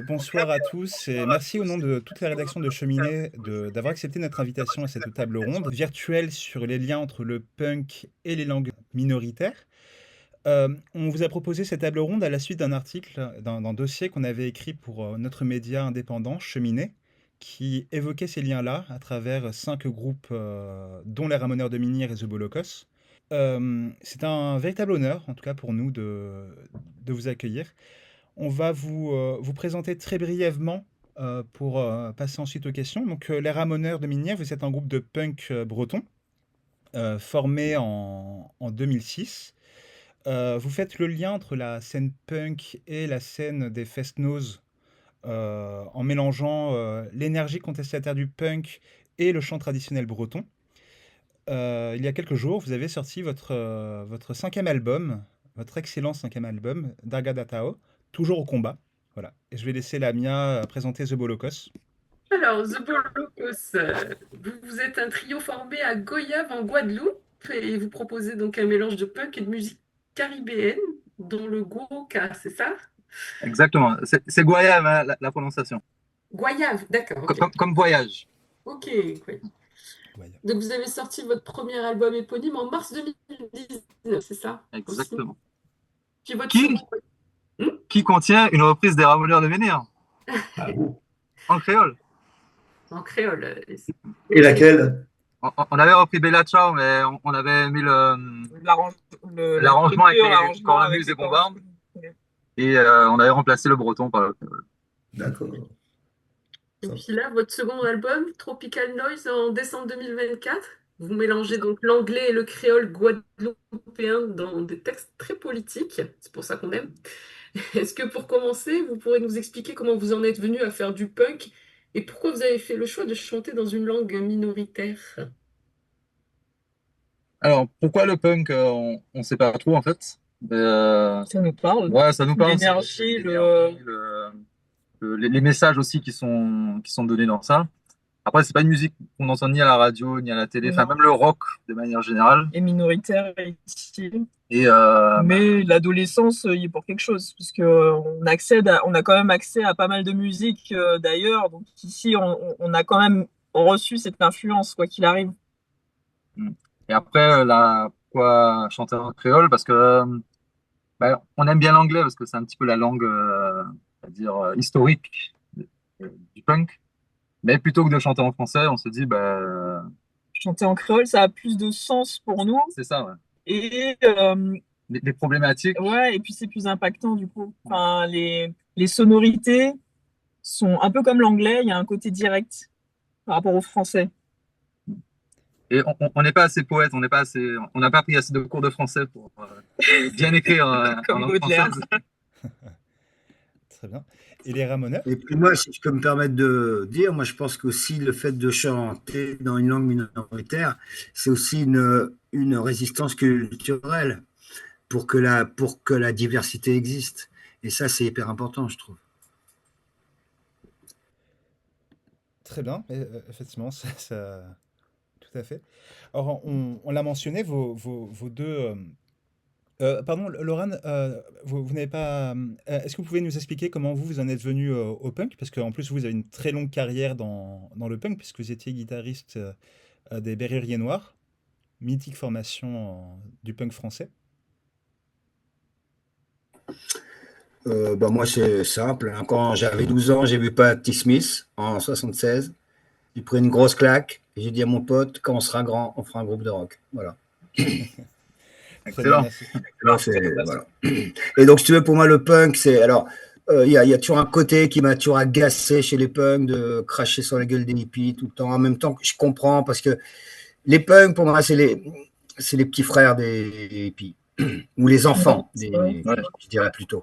Bonsoir à tous et merci au nom de toute la rédaction de Cheminée d'avoir accepté notre invitation à cette table ronde virtuelle sur les liens entre le punk et les langues minoritaires. On vous a proposé cette table ronde à la suite d'un article, d'un dossier qu'on avait écrit pour notre média indépendant, Cheminée, qui évoquait ces liens-là à travers 5 groupes, dont les Ramoneurs de Minière et The Bolocos. C'est un véritable honneur, en tout cas pour nous, de vous accueillir. On va vous présenter très brièvement pour passer ensuite aux questions. Donc, les Ramoneurs de Minière, vous êtes un groupe de punk breton formé en 2006. Vous faites le lien entre la scène punk et la scène des fest-noz en mélangeant l'énergie contestataire du punk et le chant traditionnel breton. Il y a quelques jours, vous avez sorti votre 5e album, votre excellent 5e album, Darga Datao, toujours au combat. Voilà. Et je vais laisser Lamia présenter The Bolocos. Alors, The Bolocos, vous êtes un trio formé à Goyave en Guadeloupe et vous proposez donc un mélange de punk et de musique caribéenne, dont le guoka, c'est ça? Exactement. C'est Guayave, hein, la prononciation. Guayave, d'accord, ok. Comme voyage. Ok, oui. Ouais. Donc vous avez sorti votre premier album éponyme en mars 2019, c'est ça? Exactement. Puis votre Qui, second... Hmm. qui contient une reprise des Ramoneurs de Menhir en créole. En créole. Et laquelle? On avait repris Bella Ciao, mais on avait mis l'arrangement avec les cornemuses et bombardes. Et on avait remplacé le breton par le créole. D'accord. Et puis là, votre second album, Tropical Noise, en décembre 2024, vous mélangez donc l'anglais et le créole guadeloupéen dans des textes très politiques. C'est pour ça qu'on aime. Est-ce que pour commencer, vous pourrez nous expliquer comment vous en êtes venu à faire du punk et pourquoi vous avez fait le choix de chanter dans une langue minoritaire? Alors, pourquoi le punk on ne sait pas trop en fait. Ça nous parle. Ouais, ça nous parle. L'énergie, les messages aussi qui sont donnés dans ça. Après, c'est pas une musique qu'on entend ni à la radio, ni à la télé, enfin même le rock de manière générale. est minoritaire ici. Et Mais l'adolescence y est pour quelque chose, puisque on a quand même accès à pas mal de musique d'ailleurs. Donc ici, on a quand même reçu cette influence, quoi qu'il arrive. Et après, là, pourquoi chanter en créole? Parce que on aime bien l'anglais, parce que c'est un petit peu la langue, historique du punk. Mais plutôt que de chanter en français, on se dit, chanter en créole, ça a plus de sens pour nous. C'est ça, ouais. Et les problématiques. Ouais, et puis c'est plus impactant du coup. Enfin, les sonorités sont un peu comme l'anglais, il y a un côté direct par rapport au français. Et on n'est pas assez poète, on n'a pas pris assez de cours de français pour bien écrire comme en langue Baudelaire. française. Très bien. Et les Ramoneurs? Et puis moi, si je peux me permettre de dire, moi je pense qu'aussi le fait de chanter dans une langue minoritaire, c'est aussi une résistance culturelle pour que la diversité existe. Et ça, c'est hyper important, je trouve. Très bien, effectivement, tout à fait. Alors, on l'a mentionné, vos deux... pardon, Laurent, vous n'avez pas... est-ce que vous pouvez nous expliquer comment vous en êtes venu au punk? Parce qu'en plus, vous avez une très longue carrière dans le punk, puisque vous étiez guitariste des Berruriers Noirs, mythique formation du punk français. Moi, c'est simple. Hein. Quand j'avais 12 ans, j'ai vu Patti Smith en 76. J'ai pris une grosse claque et j'ai dit à mon pote, quand on sera grand, on fera un groupe de rock. Voilà. Excellent. Voilà. Et donc, si tu veux, pour moi, le punk, c'est... Alors, il y a toujours un côté qui m'a toujours agacé chez les punks de cracher sur la gueule des hippies tout le temps. En même temps, je comprends parce que les punks, pour moi, c'est les petits frères des hippies. Ou les enfants, je dirais plutôt.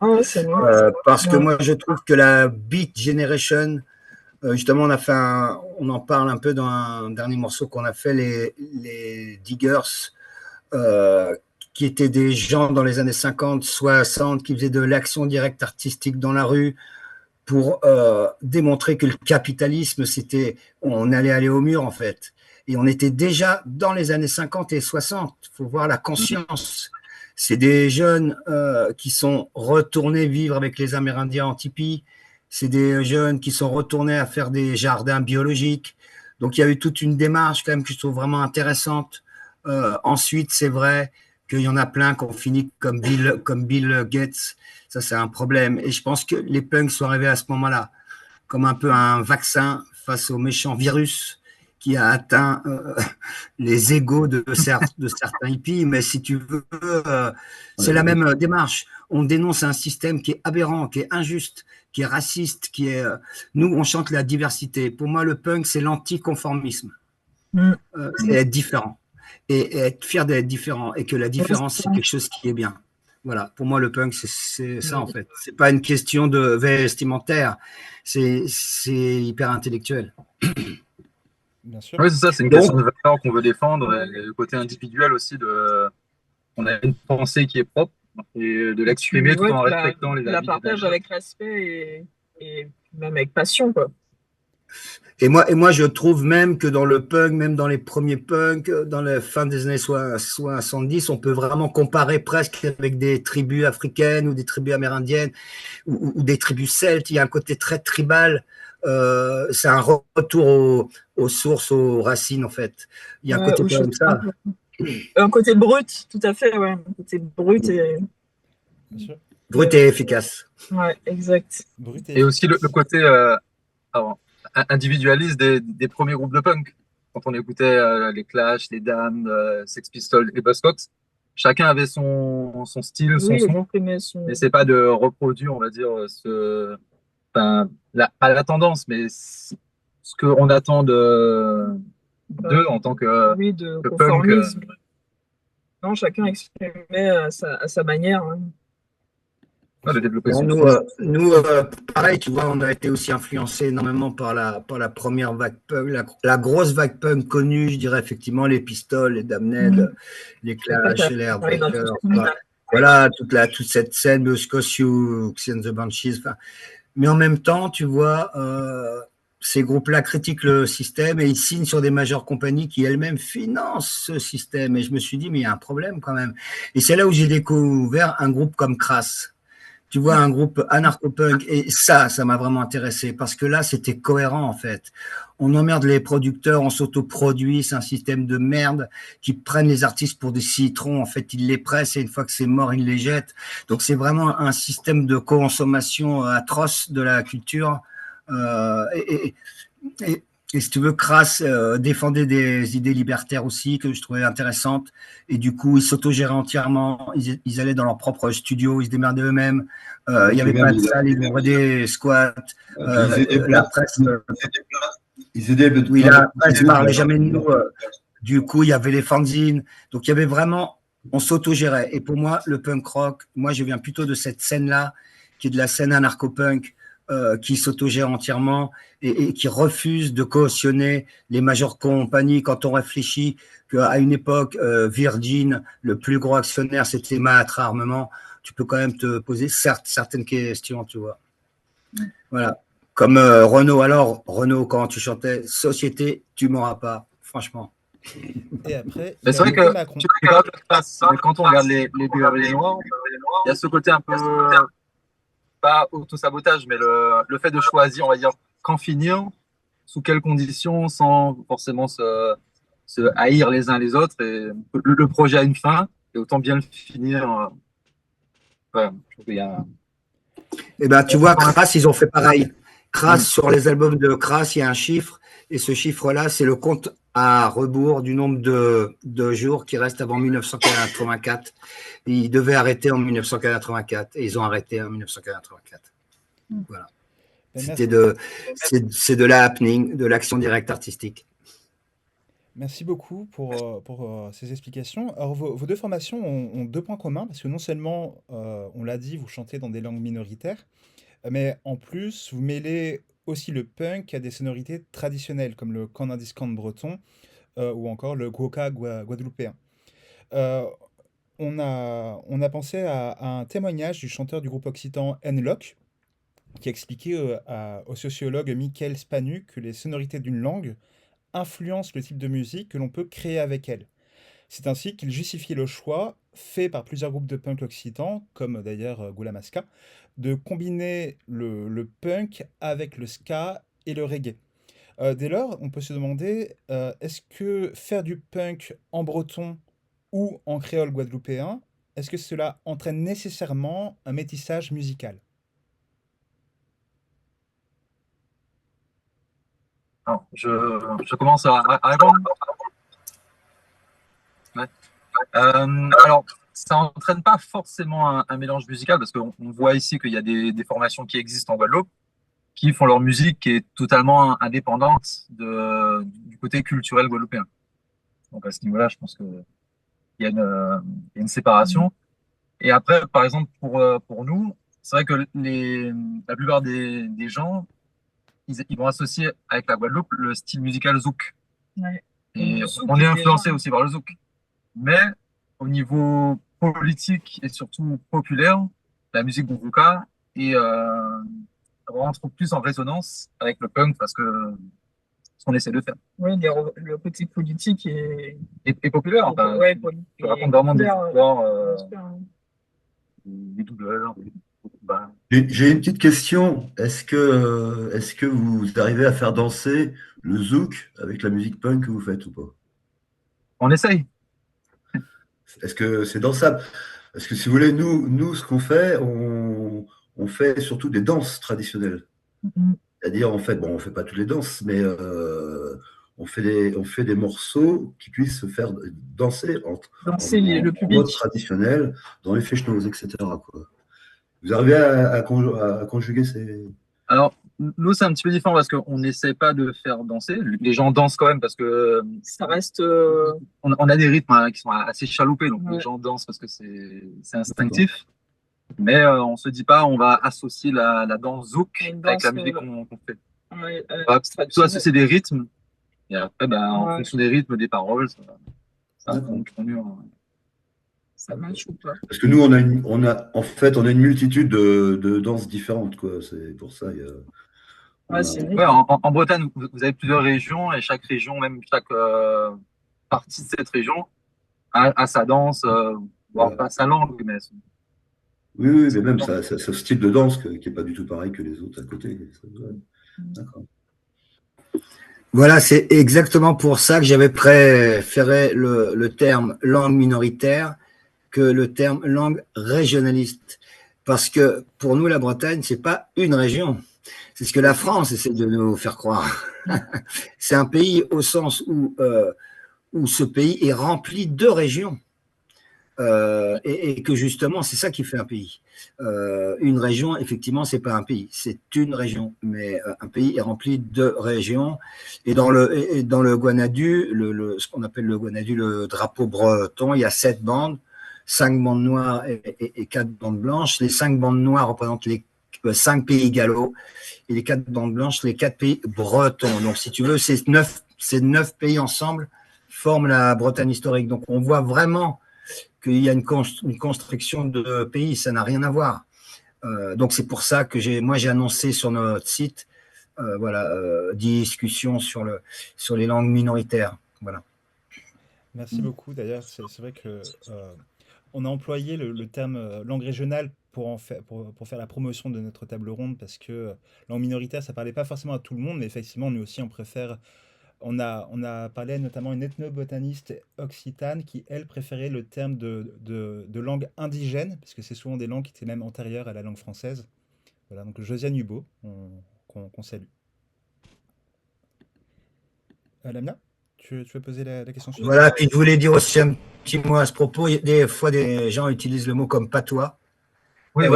Parce que moi, je trouve que la Beat Generation, justement, on en parle un peu dans un dernier morceau qu'on a fait, les Diggers, qui étaient des gens dans les années 50, 60, qui faisaient de l'action directe artistique dans la rue pour démontrer que le capitalisme, on allait aller au mur, en fait. Et on était déjà dans les années 50 et 60. Il faut voir la conscience. C'est des jeunes qui sont retournés vivre avec les Amérindiens en tipi. C'est des jeunes qui sont retournés à faire des jardins biologiques. Donc, il y a eu toute une démarche quand même que je trouve vraiment intéressante. Ensuite, c'est vrai qu'il y en a plein qui ont fini comme Bill Gates. Ça, c'est un problème. Et je pense que les punks sont arrivés à ce moment-là comme un peu un vaccin face au méchant virus qui a atteint les égos de certains hippies. Mais si tu veux, c'est la même démarche. On dénonce un système qui est aberrant, qui est injuste, qui est raciste, qui est. Nous, on chante la diversité. Pour moi, le punk, c'est l'anticonformisme. C'est être différent. Et être fier d'être différent. Et que la différence, c'est quelque chose qui est bien. Voilà, pour moi, le punk, c'est ça, en fait. C'est pas une question de vestimentaire, c'est hyper intellectuel. Bien sûr. Oui, c'est ça, c'est une question de valeur qu'on veut défendre, et le côté individuel aussi, on a une pensée qui est propre, et de l'exprimer tout en respectant les avis. La partage avec respect et même avec passion, quoi. Et moi, je trouve même que dans le punk, même dans les premiers punks, dans la fin des années 70, on peut vraiment comparer presque avec des tribus africaines ou des tribus amérindiennes ou des tribus celtes. Il y a un côté très tribal. C'est un retour aux sources, aux racines, en fait. Il y a un côté comme ça. Un côté brut, tout à fait, ouais. Un côté brut et... Brut et efficace. Ouais, exact. Et aussi le côté individualiste des premiers groupes de punk. Quand on écoutait les Clash, les Damned, Sex Pistols, les Buzzcocks, chacun avait son style, son son. Mais c'est pas de reproduire, on va dire, pas la tendance, mais ce qu'on attend d'eux en tant que, de conformisme. Punk. Non, chacun exprimait à sa manière. Hein. Nous, pareil, tu vois, on a été aussi influencé énormément par la première vague punk, la grosse vague punk connue, je dirais effectivement les Pistols, les Damned, les Clash, les Airbreakers, voilà, toute cette scène de Scotiabank, and the Banshees. Mais en même temps, tu vois, ces groupes-là critiquent le système et ils signent sur des majeures compagnies qui elles-mêmes financent ce système. Et je me suis dit, mais il y a un problème quand même. Et c'est là où j'ai découvert un groupe comme Crass. Tu vois, un groupe anarcho-punk, et ça m'a vraiment intéressé, parce que là, c'était cohérent, en fait. On emmerde les producteurs, on s'autoproduit, c'est un système de merde, qui prennent les artistes pour des citrons, en fait, ils les pressent, et une fois que c'est mort, ils les jettent. Donc, c'est vraiment un système de consommation atroce de la culture, et si tu veux, Crass défendait des idées libertaires aussi, que je trouvais intéressantes. Et du coup, ils s'autogéraient entièrement. Ils allaient dans leur propre studio, ils se démerdaient eux-mêmes. Il n'y avait pas de salle, ils ouvraient des squats. La presse ne parlait jamais de nous. Du coup, il y avait les fanzines. Donc, il y avait vraiment... On s'autogérait. Et pour moi, le punk rock, moi, je viens plutôt de cette scène-là, qui est de la scène anarcho-punk, qui s'autogère entièrement et qui refuse de cautionner les majeures compagnies. Quand on réfléchit qu'à une époque, Virgin, le plus gros actionnaire, c'était Matra Armement, tu peux quand même te poser certaines questions, tu vois. Voilà. Comme Renaud. Alors, Renaud, quand tu chantais « Société, tu m'auras pas », franchement. Et après, c'est vrai que quand on regarde les BRI noirs, il y a ce côté un peu... pas auto-sabotage, mais le fait de choisir, on va dire, quand finir, sous quelles conditions, sans forcément se haïr les uns les autres. Et le projet a une fin, et autant bien le finir. Ouais, je trouve qu'il y a... Eh ben, tu vois, Crass, ils ont fait pareil. Crass, sur les albums de Crass, il y a un chiffre, et ce chiffre-là, c'est le compte à rebours du nombre de jours qui restent avant 1984. Ils devaient arrêter en 1984 et ils ont arrêté en 1984. Voilà. C'est de la happening, de l'action directe artistique. Merci beaucoup pour ces explications. Alors, vos deux formations ont deux points communs, parce que non seulement, on l'a dit, vous chantez dans des langues minoritaires, mais en plus, vous mêlez aussi le punk à des sonorités traditionnelles, comme le Kandinskan breton ou encore le Gwoka guadeloupéen. On a pensé à un témoignage du chanteur du groupe occitan N-Loc, qui expliquait au sociologue Michael Spanu que les sonorités d'une langue influencent le type de musique que l'on peut créer avec elle. C'est ainsi qu'il justifiait le choix, fait par plusieurs groupes de punk occitans, comme d'ailleurs Goula Masca, de combiner le punk avec le ska et le reggae. Dès lors, on peut se demander, est-ce que faire du punk en breton ou en créole guadeloupéen, est-ce que cela entraîne nécessairement un métissage musical? Alors, je commence à répondre. Ouais. Alors, ça n'entraîne pas forcément un mélange musical parce qu'on voit ici qu'il y a des formations qui existent en Guadeloupe qui font leur musique qui est totalement indépendante du côté culturel guadeloupéen. Donc à ce niveau-là, je pense qu'il y a il y a une séparation. Et après, par exemple, pour nous, c'est vrai que la plupart des gens, ils vont associer avec la Guadeloupe le style musical zouk. Ouais. Et Le zouk on est est influencé déjà- aussi par le zouk. Mais au niveau politique et surtout populaire, la musique bouzouka rentre plus en résonance avec le punk parce que ce qu'on essaie de faire. Oui, le côté politique Et populaire, enfin, ouais, tu racontes vraiment des populaire, histoires, bien sûr, hein. des douleurs, des combats. J'ai une petite question. Est-ce que vous arrivez à faire danser le zouk avec la musique punk que vous faites ou pas? On essaye. Est-ce que c'est dansable? Parce que si vous voulez, nous ce qu'on fait, on fait surtout des danses traditionnelles. Mhm. C'est-à-dire, en fait, bon, on fait pas toutes les danses, mais on fait des morceaux qui puissent se faire danser Danser le en mode public. traditionnel dans les feshnos, etc., quoi. Vous arrivez à conjuguer ces... Alors, nous, c'est un petit peu différent parce qu'on n'essaie pas de faire danser. Les gens dansent quand même parce que Ça reste. on a des rythmes qui sont assez chaloupés, donc Ouais. les gens dansent parce que c'est instinctif. Mais on se dit pas, on va associer la danse zouk Une avec la danse, musique qu'on fait. Ouais, On va plutôt associer des rythmes. Et après, en Ouais. fonction des rythmes, des paroles, ça D'accord. ça marche ou pas. Parce que nous, en fait, on a une multitude de danses différentes, quoi. C'est pour ça, on Ouais, a- c'est Ouais, en Bretagne, vous avez plusieurs régions et chaque région, même chaque partie de cette région, a sa danse, voire Ouais. pas sa langue, mais Oui, mais même ce style de danse qui n'est pas du tout pareil que les autres à côté. Ouais. D'accord. Voilà, c'est exactement pour ça que j'avais préféré le terme langue minoritaire que le terme langue régionaliste. Parce que pour nous, la Bretagne, c'est pas une région. C'est ce que la France essaie de nous faire croire. C'est un pays au sens où ce pays est rempli de régions. Et que justement, c'est ça qui fait un pays. Une région, effectivement, c'est pas un pays, c'est une région. Mais un pays est rempli de régions. Et dans le Guanadu, ce qu'on appelle le Guanadu, le drapeau breton, il y a 7 bandes, 5 bandes noires et 4 bandes blanches. Les 5 bandes noires représentent les 5 pays gallo et les 4 bandes blanches, les 4 pays bretons. Donc, si tu veux, ces 9 pays ensemble forment la Bretagne historique. Donc, on voit vraiment qu'il y a une construction de pays, ça n'a rien à voir. Donc c'est pour ça que j'ai annoncé sur notre site discussion sur les langues minoritaires. Voilà. Merci beaucoup. D'ailleurs, c'est vrai que on a employé le terme langue régionale pour faire la promotion de notre table ronde parce que langue minoritaire, ça parlait pas forcément à tout le monde, mais effectivement, nous aussi, on préfère. On a parlé notamment à une ethnobotaniste occitane qui, elle, préférait le terme de langue indigène, parce que c'est souvent des langues qui étaient même antérieures à la langue française. Voilà, donc Josiane Hubo, qu'on salue. Lamia, tu veux poser la question suivante? Voilà, puis je voulais dire aussi un petit mot à ce propos. Des fois, des gens utilisent le mot comme patois. oui,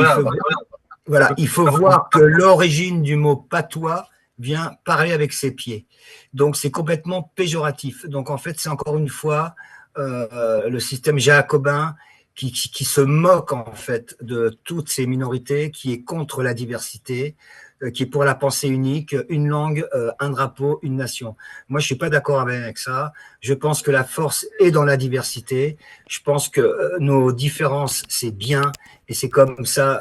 Il faut voir que l'origine du mot patois vient parler avec ses pieds. Donc, c'est complètement péjoratif. Donc, en fait, c'est encore une fois le système jacobin qui se moque, en fait, de toutes ces minorités, qui est contre la diversité, qui est pour la pensée unique, une langue, un drapeau, une nation. Moi, je suis pas d'accord avec ça. Je pense que la force est dans la diversité. Je pense que nos différences, c'est bien. Et c'est comme ça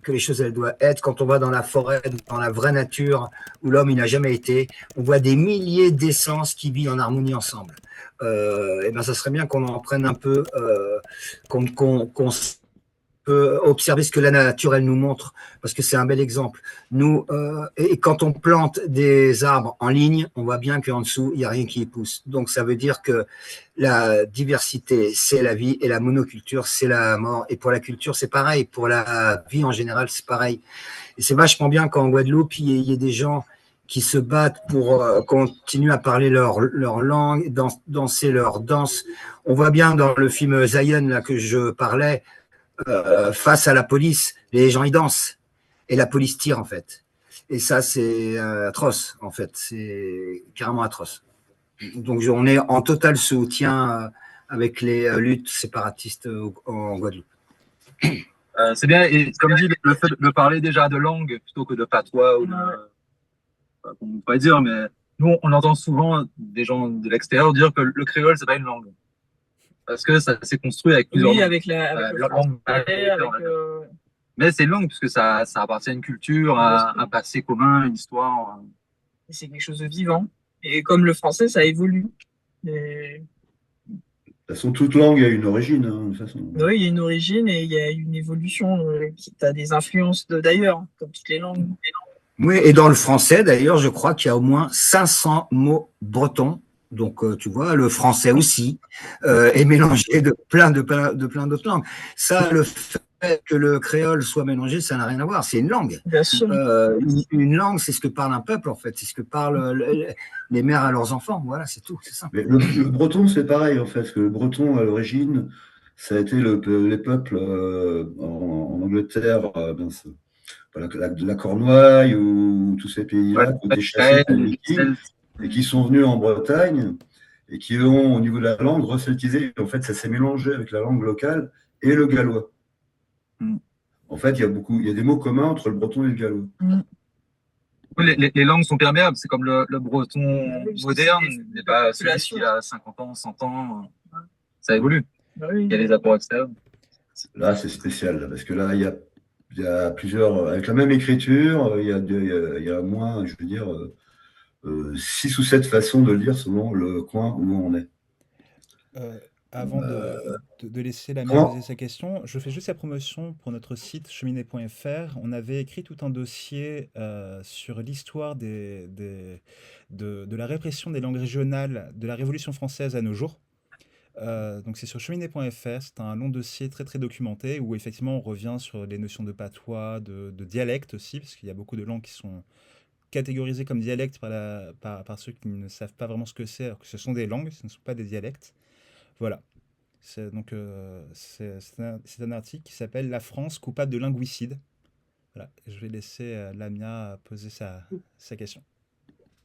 que les choses elles doivent être. Quand on va dans la forêt, dans la vraie nature, où l'homme il n'a jamais été, on voit des milliers d'essences qui vivent en harmonie ensemble. Et ben, ça serait bien qu'on en prenne un peu, qu'on se peut observer ce que la nature, elle nous montre, parce que c'est un bel exemple. Nous, et quand on plante des arbres en ligne, on voit bien qu'en dessous, il n'y a rien qui y pousse. Donc, ça veut dire que la diversité, c'est la vie, et la monoculture, c'est la mort. Et pour la culture, c'est pareil. Pour la vie en général, c'est pareil. Et c'est vachement bien qu'en Guadeloupe, il y ait des gens qui se battent pour continuer à parler leur langue, danser leur danse. On voit bien dans le film Zion, là, que je parlais, face à la police, les gens, ils dansent. Et la police tire, en fait. Et ça, c'est atroce, en fait. C'est carrément atroce. Donc, on est en total soutien avec les luttes séparatistes en Guadeloupe. C'est bien, et comme dit, le fait de parler déjà de langue plutôt que de patois ou de, on pourrait dire, mais nous, on entend souvent des gens de l'extérieur dire que le créole, c'est pas une langue. Parce que ça s'est construit avec plusieurs Oui, avec le langues. Mais c'est une langue, puisque ça appartient à une culture, à un passé commun, une histoire. C'est quelque chose de vivant. Et comme le français, ça évolue. Et... De toute façon, toute langue a une origine. Hein, de toute façon. Oui, il y a une origine et il y a une évolution qui a des influences d'ailleurs, comme toutes les langues. Oui, et dans le français, d'ailleurs, je crois qu'il y a au moins 500 mots bretons. Donc, tu vois, le français aussi est mélangé de plein d'autres langues. Ça, le fait que le créole soit mélangé, ça n'a rien à voir. C'est une langue. Bien sûr. Une langue, c'est ce que parle un peuple, en fait. C'est ce que parlent les mères à leurs enfants. Voilà, c'est tout. C'est simple. Mais le breton, c'est pareil, en fait. Parce que le breton, à l'origine, ça a été les peuples en Angleterre, la Cornouaille ou tous ces pays-là, qui ont été chassés par les Vikings, et qui sont venus en Bretagne et qui ont, au niveau de la langue, receltisé. En fait, ça s'est mélangé avec la langue locale et le gallois. En fait, il y a des mots communs entre le breton et le gallois. Les langues sont perméables. C'est comme le breton moderne, n'est pas celui qui a 50 ans, 100 ans. Ça évolue. Il y a des apports externes. Là, c'est spécial, parce que là, il y a plusieurs, avec la même écriture, il y a moins, je veux dire, 6 ou 7 façons de le dire selon le coin où on est. Avant de laisser Lamia poser sa question, je fais juste la promotion pour notre site cheminée.fr. On avait écrit tout un dossier sur l'histoire de la répression des langues régionales de la Révolution française à nos jours. Donc c'est sur cheminée.fr, c'est un long dossier très très documenté où effectivement on revient sur les notions de patois, de dialecte aussi, parce qu'il y a beaucoup de langues qui sont catégorisées comme dialectes par ceux qui ne savent pas vraiment ce que c'est, alors que ce sont des langues, ce ne sont pas des dialectes. Voilà. C'est un article qui s'appelle La France coupable de linguicide. Voilà. Je vais laisser Lamia poser sa question.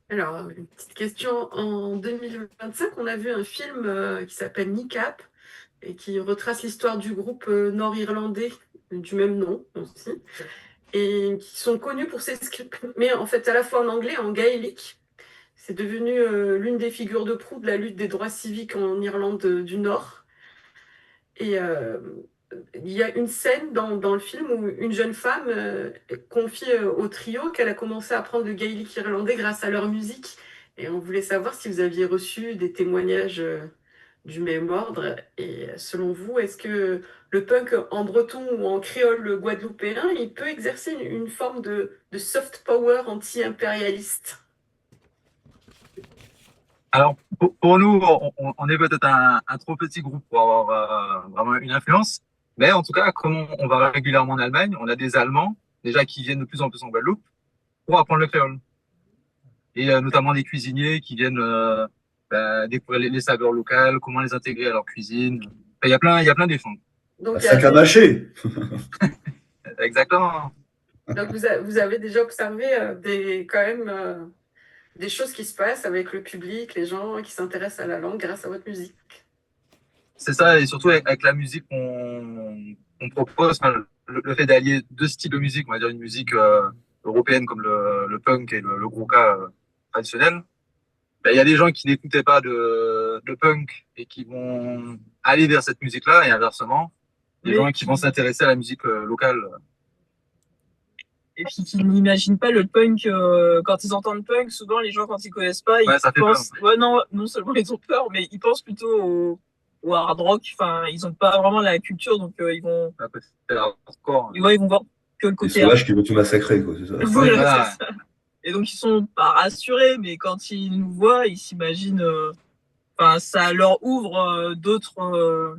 Alors, une petite question. En 2025, on a vu un film qui s'appelle Niqab et qui retrace l'histoire du groupe nord-irlandais du même nom aussi, et qui sont connus pour s'exprimer en fait à la fois en anglais et en gaélique. C'est devenu l'une des figures de proue de la lutte des droits civiques en Irlande du Nord. Et il y a une scène dans le film où une jeune femme confie au trio qu'elle a commencé à apprendre le gaélique irlandais grâce à leur musique. Et on voulait savoir si vous aviez reçu des témoignages du même ordre. Et selon vous, est-ce que le punk en breton ou en créole guadeloupéen, il peut exercer une forme de soft power anti-impérialiste ? Alors, pour nous, on est peut-être un trop petit groupe pour avoir vraiment une influence. Mais en tout cas, comme on va régulièrement en Allemagne, on a des Allemands, déjà, qui viennent de plus en plus en Guadeloupe pour apprendre le créole. Et notamment des cuisiniers qui viennent découvrir les saveurs locales, comment les intégrer à leur cuisine. Enfin, il y a plein d'efforts. Un sac à mâcher. Exactement. Donc, vous avez déjà observé quand même des choses qui se passent avec le public, les gens qui s'intéressent à la langue grâce à votre musique. C'est ça, et surtout avec la musique qu'on propose, le fait d'allier deux styles de musique, on va dire une musique européenne comme le punk et le grouka traditionnel. Ben, il y a des gens qui n'écoutaient pas de punk et qui vont aller vers cette musique-là, et inversement, des gens qui vont s'intéresser à la musique locale. Et puis qui n'imaginent pas le punk, quand ils entendent punk, souvent les gens quand ils connaissent pas, ils pensent, non seulement ils ont peur, mais ils pensent plutôt au hard rock. Enfin, ils n'ont pas vraiment la culture, donc ils vont Encore. ils vont voir que le Les côté sauvages qui vont tout massacrer, quoi, c'est ça. Voilà, Voilà. c'est ça. Et donc ils sont pas rassurés, mais quand ils nous voient, ils s'imaginent. Enfin, ça leur ouvre d'autres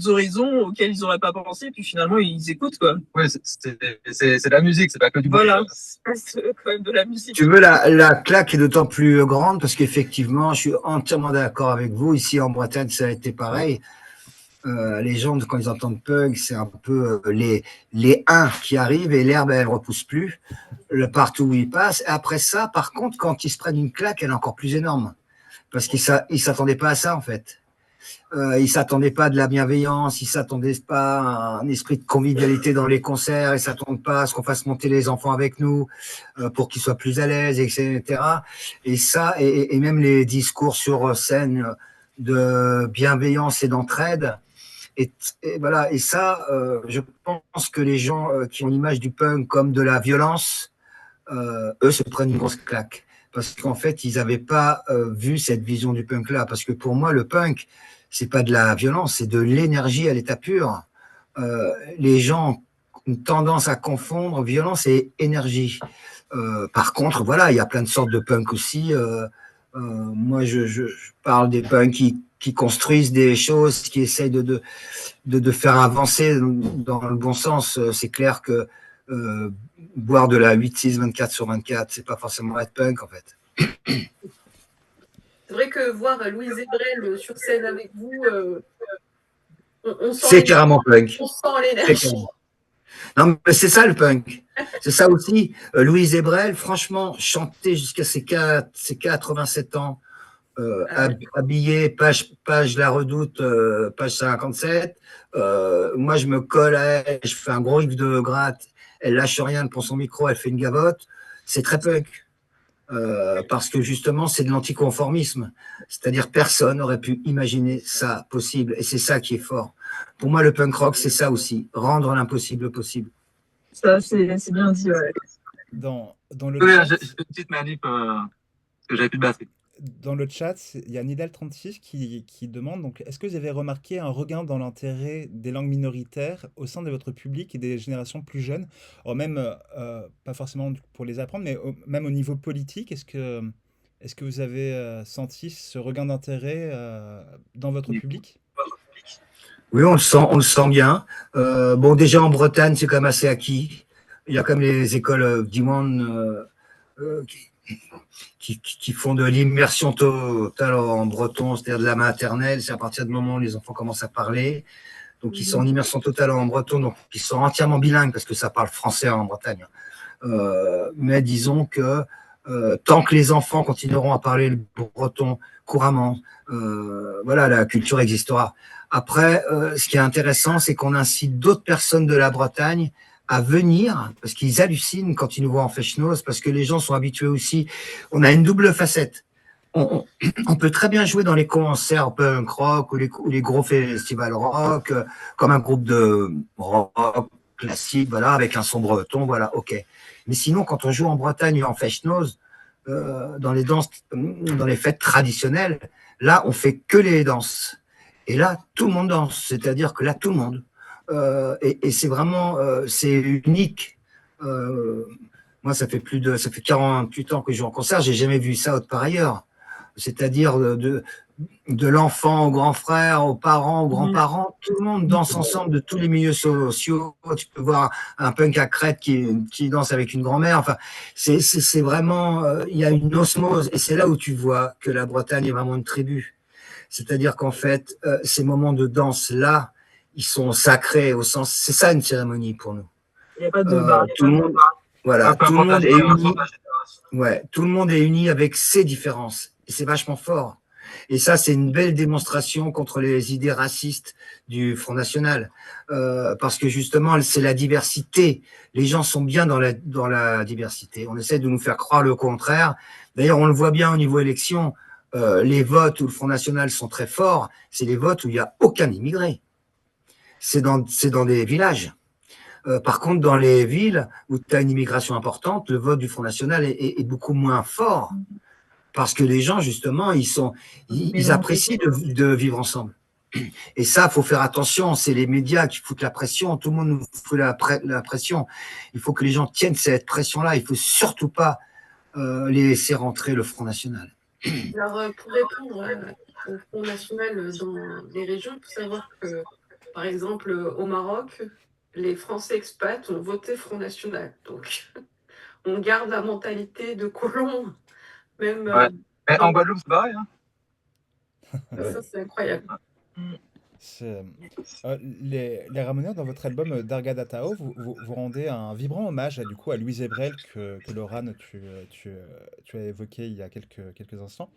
horizons auxquels ils n'auraient pas pensé, puis finalement ils écoutent, quoi. Ouais, c'est de la musique, c'est pas que du bruit. Voilà, c'est quand même de la musique. Tu veux, la claque est d'autant plus grande parce qu'effectivement, je suis entièrement d'accord avec vous. Ici en Bretagne, ça a été pareil. Les gens, quand ils entendent punk, c'est un peu les uns qui arrivent et l'herbe, elle ne repousse plus partout où ils passent. Et après ça, par contre, quand ils se prennent une claque, elle est encore plus énorme parce qu'ils ne s'attendaient pas à ça, en fait. Ils ne s'attendaient pas à de la bienveillance, ils ne s'attendaient pas à un esprit de convivialité dans les concerts, ils ne s'attendent pas à ce qu'on fasse monter les enfants avec nous pour qu'ils soient plus à l'aise, etc. Et ça, et même les discours sur scène de bienveillance et d'entraide, et voilà, et ça, je pense que les gens qui ont l'image du punk comme de la violence, eux se prennent une grosse claque. Parce qu'en fait, ils n'avaient pas vu cette vision du punk-là. Parce que pour moi, le punk, c'est pas de la violence, c'est de l'énergie à l'état pur. Les gens ont une tendance à confondre violence et énergie. Par contre, voilà, il y a plein de sortes de punk aussi. Moi, je parle des punks qui construisent des choses, qui essayent de faire avancer dans le bon sens. C'est clair que boire de la 8-6, 24/24, c'est pas forcément être punk, en fait. C'est vrai que voir Louise Ebrel sur scène avec vous, on sent c'est carrément punk. On sent l'énergie. Non, mais c'est ça le punk. C'est ça aussi. Louise Ebrel, franchement, chanter jusqu'à ses 87 ans, habillée, page La Redoute, page 57. Moi, je me colle à elle, je fais un gros riff de gratte. Elle lâche rien, elle prend son micro, elle fait une gavotte. C'est très punk. Parce que justement, c'est de l'anticonformisme. C'est-à-dire, personne n'aurait pu imaginer ça possible. Et c'est ça qui est fort. Pour moi, le punk rock, c'est ça aussi. Rendre l'impossible possible. Ça, c'est bien dit, ouais. Dans le Oui, chat, j'ai une petite manip que j'avais plus de batterie. dans le chat, il y a Nidal36 qui demande donc, est-ce que vous avez remarqué un regain dans l'intérêt des langues minoritaires au sein de votre public et des générations plus jeunes? Or, même, pas forcément pour les apprendre, mais même au niveau politique, est-ce que vous avez senti ce regain d'intérêt dans votre public? Oui, on le sent bien. Bon, déjà en Bretagne, c'est quand même assez acquis. Il y a comme les écoles d'Iwan qui font de l'immersion totale en breton, c'est-à-dire de la maternelle. C'est à partir du moment où les enfants commencent à parler. Donc, ils sont en immersion totale en breton, donc ils sont entièrement bilingues parce que ça parle français en Bretagne. Mais disons que tant que les enfants continueront à parler le breton couramment, voilà, la culture existera. Après, ce qui est intéressant, c'est qu'on incite d'autres personnes de la Bretagne à venir, parce qu'ils hallucinent quand ils nous voient en Feshnoz, parce que les gens sont habitués aussi. On a une double facette. On peut très bien jouer dans les concerts punk rock ou les gros festivals rock, comme un groupe de rock classique, voilà, avec un son breton, voilà, ok. Mais sinon, quand on joue en Bretagne ou en Feshnoz, dans les fêtes traditionnelles, là, on fait que les danses. Et là, tout le monde danse, c'est-à-dire que là, tout le monde. Et c'est vraiment, c'est unique. Moi, ça fait 48 ans que je joue en concert, j'ai jamais vu ça autre part ailleurs. C'est-à-dire de l'enfant au grand frère, aux parents, aux grands-parents, tout le monde danse ensemble de tous les milieux sociaux. Tu peux voir un punk à Crète qui danse avec une grand-mère. Enfin, c'est vraiment, il y a une osmose, et c'est là où tu vois que la Bretagne est vraiment une tribu. C'est-à-dire qu'en fait, ces moments de danse-là, ils sont sacrés au sens. C'est ça une cérémonie pour nous. Il n'y a pas de barrière. Tout le monde, voilà, tout le monde est uni. Ouais, tout le monde est uni avec ses différences. Et c'est vachement fort. Et ça, c'est une belle démonstration contre les idées racistes du Front National. Parce que justement, c'est la diversité. Les gens sont bien dans la diversité. On essaie de nous faire croire le contraire. D'ailleurs, on le voit bien au niveau élection. Les votes où le Front National sont très forts, c'est les votes où il n'y a aucun immigré. C'est dans des villages. Par contre, dans les villes où tu as une immigration importante, le vote du Front National est beaucoup moins fort. Parce que les gens, justement, ils apprécient de vivre ensemble. Et ça, faut faire attention. C'est les médias qui foutent la pression. Tout le monde nous fout la pression. Il faut que les gens tiennent cette pression-là. Il faut surtout pas laisser rentrer le Front National. Alors, pour répondre au Front National dans les régions, il faut savoir que, par exemple, au Maroc, les Français expats ont voté Front National. Donc, on garde la mentalité de colon, même. Ouais. Et en Guadeloupe, c'est pareil. Hein. Ça, c'est incroyable. Les Ramoneurs, dans votre album Dargada Tao, vous rendez un vibrant hommage du coup, à Louise Ebrel que Laurent, tu as évoqué il y a quelques instants,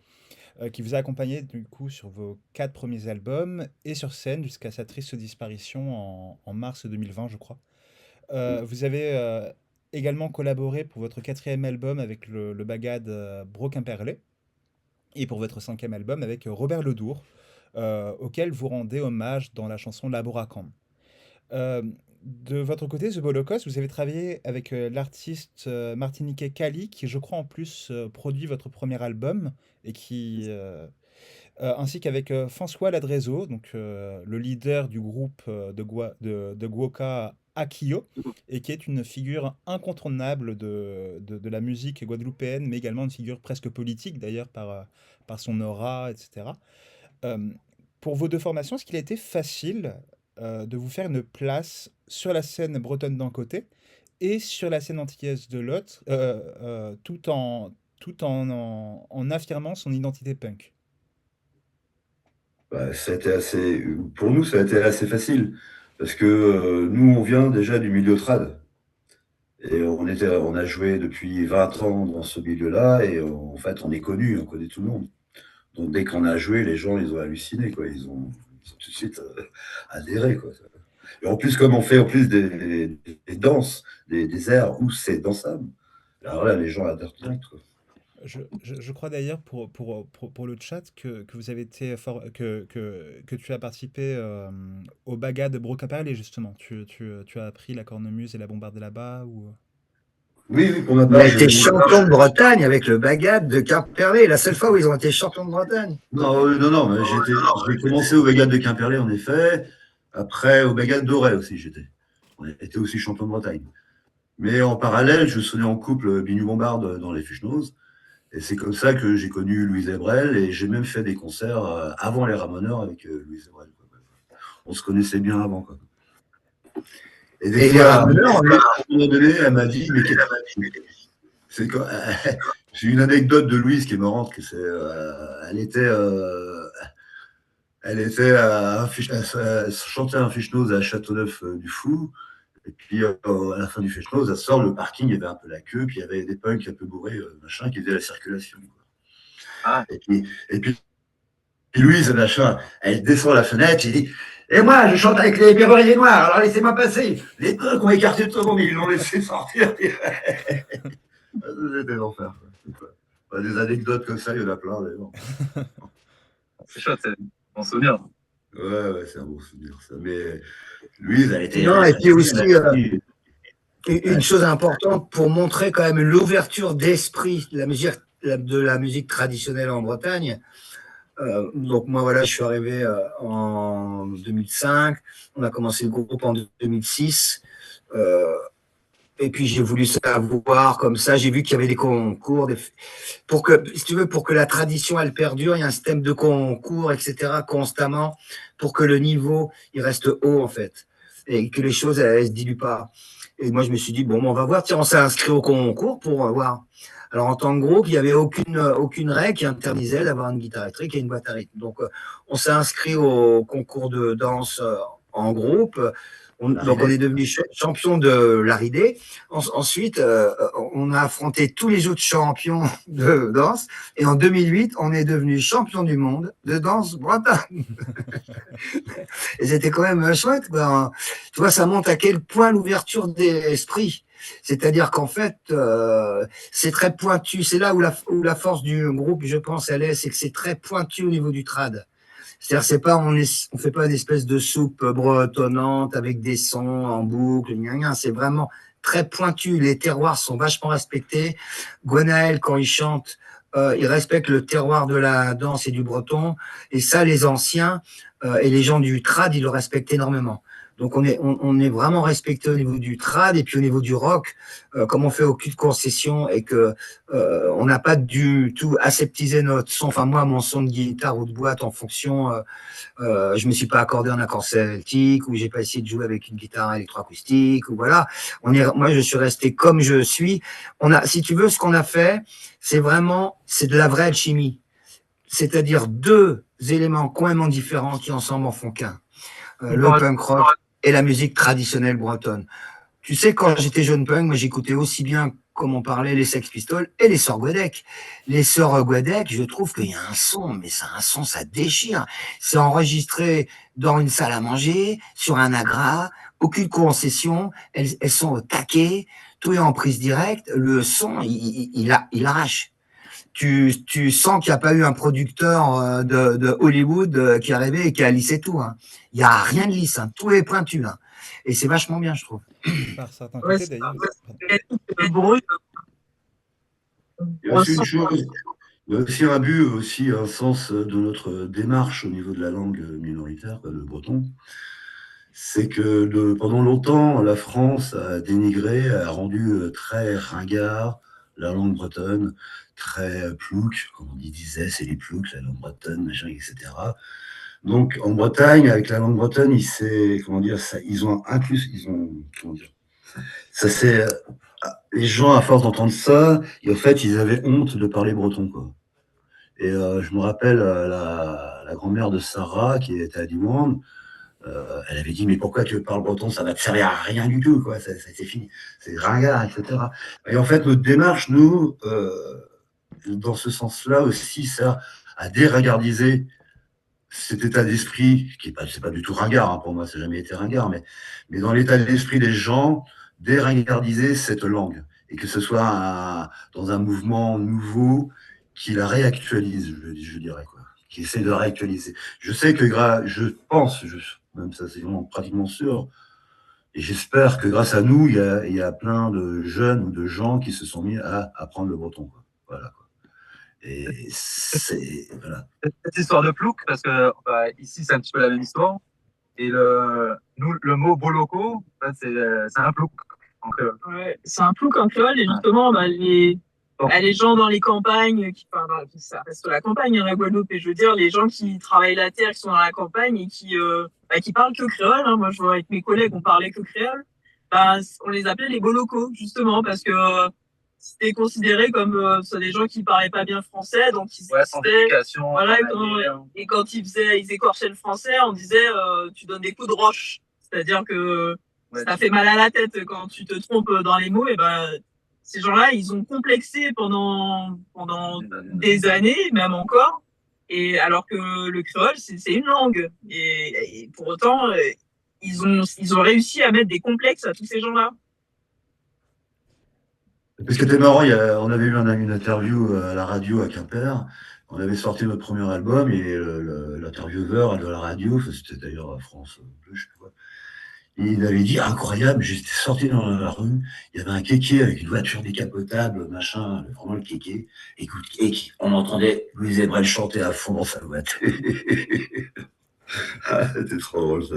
qui vous a accompagné du coup sur vos 4 premiers albums et sur scène jusqu'à sa triste disparition en mars 2020, je crois. Vous avez également collaboré pour votre 4e album avec le Bagad Broquimperlé et pour votre 5e album avec Robert Ledour, auquel vous rendez hommage dans la chanson Laboracam. De votre côté, The Holocaust, vous avez travaillé avec l'artiste martiniquais Kali, qui je crois en plus produit votre premier album, et qui, ainsi qu'avec François Ladrezo, donc le leader du groupe de Gwoka Akio, et qui est une figure incontournable de la musique guadeloupéenne, mais également une figure presque politique d'ailleurs par son aura, etc. Pour vos 2 formations, est-ce qu'il a été facile de vous faire une place sur la scène bretonne d'un côté et sur la scène antillaise de l'autre, tout en affirmant son identité punk? Bah, pour nous, ça a été assez facile. Parce que nous, on vient déjà du milieu trad. Et on a joué depuis 20 ans dans ce milieu-là. Et en fait, on est connus, on connaît tout le monde. Donc dès qu'on a joué, les gens, ils ont halluciné, quoi. Ils ont tout de suite adhéré, quoi. Et en plus, comme on fait en plus des danses, des airs où c'est dansable, alors là, les gens adhèrent direct, quoi. Je crois d'ailleurs pour le chat que vous avez été que tu as participé au Bagad de Brocaperlé, justement. Tu as appris la cornemuse et la bombarde là-bas ou... Oui, pour ma On part, a été champion de Bretagne avec le Bagad de Quimperlé, la seule fois où ils ont été champions de Bretagne. Non, mais j'ai commencé au Bagad de Quimperlé, en effet. Après, au Bagad d'Auray aussi, j'étais. On était aussi champion de Bretagne. Mais en parallèle, je sonnais en couple Binu Bombarde dans les Fuchenoz. Et c'est comme ça que j'ai connu Louise Ebrel et j'ai même fait des concerts avant les Ramoneurs avec Louise Ebrel. On se connaissait bien avant, quoi. Et des fois, à un moment donné, elle m'a dit, mais c'est quoi j'ai une anecdote de Louise qui est marrante, que elle chantait un Fuchenoz à Châteauneuf du Fou. Et puis, à la fin du Fuchenoz, elle sort le parking, il y avait un peu la queue, puis il y avait des punks un peu bourrés, machin, qui faisaient la circulation, quoi. Ah. Et puis Louise, machin, elle descend la fenêtre, elle dit « Et moi, je chante avec les Berruriers Noirs, alors laissez-moi passer !» Les punks ont écarté tout le monde, ils l'ont laissé sortir. C'était l'enfer. Des anecdotes comme ça, il y en a plein, d'ailleurs. C'est chouette, c'est un bon souvenir. Ouais, c'est un bon souvenir, ça. Mais Louise, elle était... Non, et puis aussi, une chose importante pour montrer quand même l'ouverture d'esprit de la musique traditionnelle en Bretagne. Donc moi, voilà, je suis arrivé en 2005. On a commencé le groupe en 2006. Et puis j'ai voulu savoir comme ça. J'ai vu qu'il y avait des concours, pour que la tradition elle perdure, il y a un système de concours, etc. constamment pour que le niveau il reste haut en fait et que les choses elles se diluent pas. Et moi je me suis dit bon, on va voir. Tiens, on s'est inscrit au concours pour voir. Alors en tant que groupe, il n'y avait aucune règle qui interdisait d'avoir une guitare électrique et une boîte à rythme. Donc on s'est inscrit au concours de danse en groupe. Donc on est devenu champion de la ridée. Ensuite, on a affronté tous les autres champions de danse. Et en 2008, on est devenu champion du monde de danse Bretagne. Et c'était quand même chouette. Tu vois, ça montre à quel point l'ouverture d'esprit. C'est-à-dire qu'en fait, c'est très pointu. C'est là où la force du groupe, je pense, elle est, c'est que c'est très pointu au niveau du trad. C'est-à-dire, on fait pas une espèce de soupe bretonnante avec des sons en boucle, c'est vraiment très pointu. Les terroirs sont vachement respectés. Gwenaël, quand il chante, ils respectent le terroir de la danse et du breton. Et ça, les anciens et les gens du trad, ils le respectent énormément. Donc on est vraiment respecté au niveau du trad et puis au niveau du rock, comme on fait aucune concession et que on n'a pas du tout aseptisé notre son. Enfin moi, mon son de guitare ou de boîte en fonction, je me suis pas accordé en accord celtique ou j'ai pas essayé de jouer avec une guitare électroacoustique ou voilà. Moi je suis resté comme je suis. Si tu veux, ce qu'on a fait, c'est de la vraie alchimie. C'est-à-dire deux éléments complètement différents qui ensemble en font qu'un. Le punk rock et la musique traditionnelle bretonne. Tu sais, quand j'étais jeune punk, moi j'écoutais aussi bien, comme on parlait, les Sex Pistols et les Sœurs Guadec. Les Sœurs Guadec, je trouve qu'il y a un son, mais c'est un son, ça déchire. C'est enregistré dans une salle à manger, sur un agra, aucune concession, elles sont au taquet, tout est en prise directe, le son, il arrache. Tu sens qu'il n'y a pas eu un producteur de Hollywood qui est arrivé et qui a lissé tout. Hein. Il n'y a rien de lisse, hein. Tout est pointu. Hein. Et c'est vachement bien, je trouve. Par certains côtés, d'ailleurs. Il y a aussi une chose, il y a aussi un but, aussi un sens de notre démarche au niveau de la langue minoritaire, le breton. C'est que pendant longtemps, la France a dénigré, a rendu très ringard la langue bretonne, très plouc, comme on disait, c'est les ploucs, la langue bretonne, machin, etc. Donc en Bretagne, avec la langue bretonne, ils ont inclus, ça c'est, les gens à force d'entendre ça, et en fait, ils avaient honte de parler breton, quoi. Et je me rappelle la grand-mère de Sarah qui était à Diwan. Elle avait dit, mais pourquoi tu parles breton, ça va te servir à rien du tout, quoi. C'est fini, c'est ringard, etc. Et en fait, notre démarche, nous, dans ce sens-là aussi, ça a déringardiser cet état d'esprit, c'est pas du tout ringard, hein, pour moi, ça n'a jamais été ringard, mais dans l'état d'esprit des gens, déringardiser cette langue, et que ce soit dans un mouvement nouveau qui la réactualise, je dirais, quoi, qui essaie de réactualiser. Je sais que même ça c'est vraiment pratiquement sûr, et j'espère que grâce à nous, il y a plein de jeunes ou de gens qui se sont mis à apprendre le breton, quoi. Voilà, quoi. Et voilà. Cette histoire de plouc, parce que ici c'est un petit peu la même histoire, et le mot boloko, c'est un plouc. Ouais, c'est un plouc en créole, et justement, les gens dans les campagnes, ça reste la campagne, hein, la Guadeloupe, et je veux dire, les gens qui travaillent la terre, qui sont dans la campagne et qui parlent que créole, hein, moi je vois avec mes collègues, on parlait que créole, on les appelait les bolocos, justement, parce que c'était considéré comme des gens qui parlaient pas bien français, donc ils sans éducation. Voilà, et quand ils écorchaient le français, on disait tu donnes des coups de roche, c'est-à-dire que ça fait mal à la tête quand tu te trompes dans les mots. Et ces gens-là, ils ont complexé pendant des années, même encore. Et alors que le créole, c'est une langue. Et pour autant, ils ont réussi à mettre des complexes à tous ces gens-là. Parce que c'était marrant, on avait eu une interview à la radio à Quimper. On avait sorti notre premier album et l'intervieweur de la radio, c'était d'ailleurs France 2, je sais pas quoi. Il avait dit, incroyable, j'étais sorti dans la rue, il y avait un kéké avec une voiture décapotable, machin, vraiment le kéké. Écoute, on entendait Louise Ebrel chanter à fond dans sa voiture. C'était trop drôle, ça.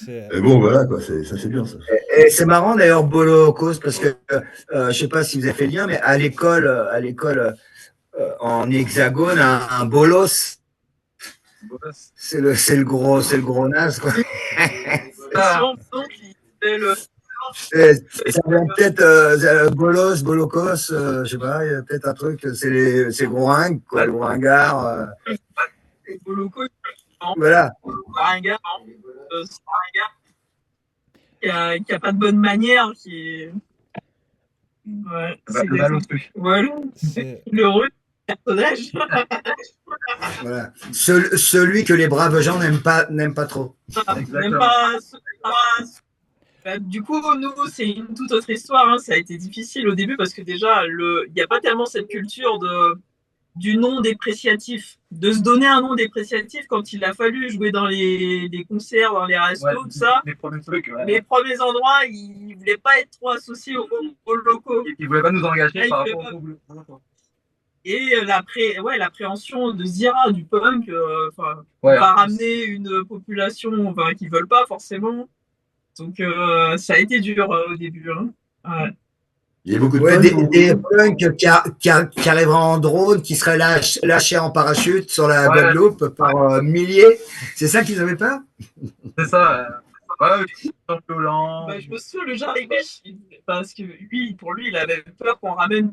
Et bon, voilà, quoi, ça c'est bien, ça. Et c'est marrant d'ailleurs, Bolocos, parce que je sais pas si vous avez fait le lien, mais à l'école, en hexagone, un bolos, c'est le gros naze, quoi. Ça vient peut-être bolos, bolocos, je sais pas, il y a peut-être un truc, c'est gros ring, quoi, le gros ringard. Bolocos, voilà. Ringard, qui a pas de bonne manière, qui est. Ouais, c'est voilà. Le rôle personnage. Voilà. Celui que les braves gens n'aiment pas trop. Même pas. Du coup, nous, c'est une toute autre histoire. Hein. Ça a été difficile au début parce que déjà, il n'y a pas tellement cette culture du nom dépréciatif, de se donner un nom dépréciatif quand il a fallu jouer dans les concerts, dans les restos, tout ça. Les premiers trucs, ouais. Les premiers endroits, ils ne voulaient pas être trop associés aux locaux. Ils ne voulaient pas nous engager par rapport aux locaux. et l'appréhension de Zira du punk, on Ouais, va ramener une population qui veulent pas forcément. Donc ça a été dur au début. Hein. Ouais. Il y a beaucoup de Ouais, punks des punks qui arriveraient en drone, qui seraient lâchés en parachute sur la ouais, Guadeloupe par milliers. C'est ça qu'ils avaient peur? c'est ça. Ouais, violent. Bah, je me souviens, le Jarry Biche, parce que lui, pour lui, il avait peur qu'on ramène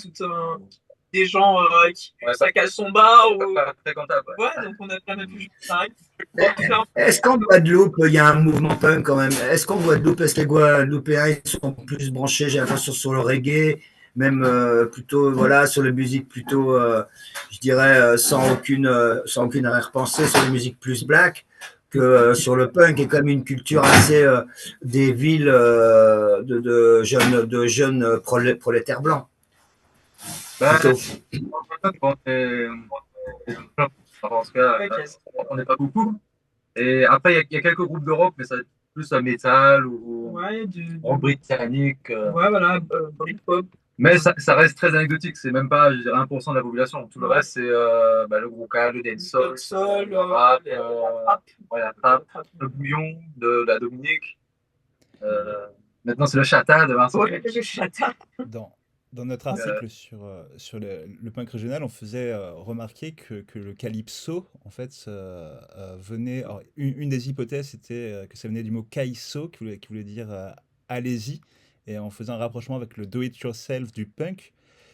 des gens qui saccagent son bar. Pas fréquentable. Ouais, donc on a quand même vu ça. Est-ce qu'en Guadeloupe, il y a un mouvement punk quand même? Est-ce qu'en Guadeloupe, est-ce que les Guadeloupéens ils sont plus branchés, j'ai l'impression, sur le reggae, même plutôt voilà, sur les musiques plutôt, je dirais, sans aucune arrière-pensée, sur les musiques plus black, que sur le punk, qui est quand même une culture assez des villes de jeunes prolétaires blancs. Bah, Plutôt. bon, en tout cas, on n'est pas beaucoup. Et après, il y a quelques groupes de rock, mais ça va être plus à métal ou rock britannique. Ouais, voilà, Britpop. Mais ça reste très anecdotique. C'est même pas, je dirais, 1% de la population. Tout le reste, c'est le groupe le dancehall, le rap, la trap, le bouillon de la Dominique. Maintenant, c'est le chata de Vincent. Ouais, le chata. Dans notre article sur le punk régional, on faisait remarquer que le calypso, en fait, venait. Alors, une des hypothèses, c'était que ça venait du mot caïso, qui voulait dire allez-y. Et on faisait un rapprochement avec le do-it-yourself du punk.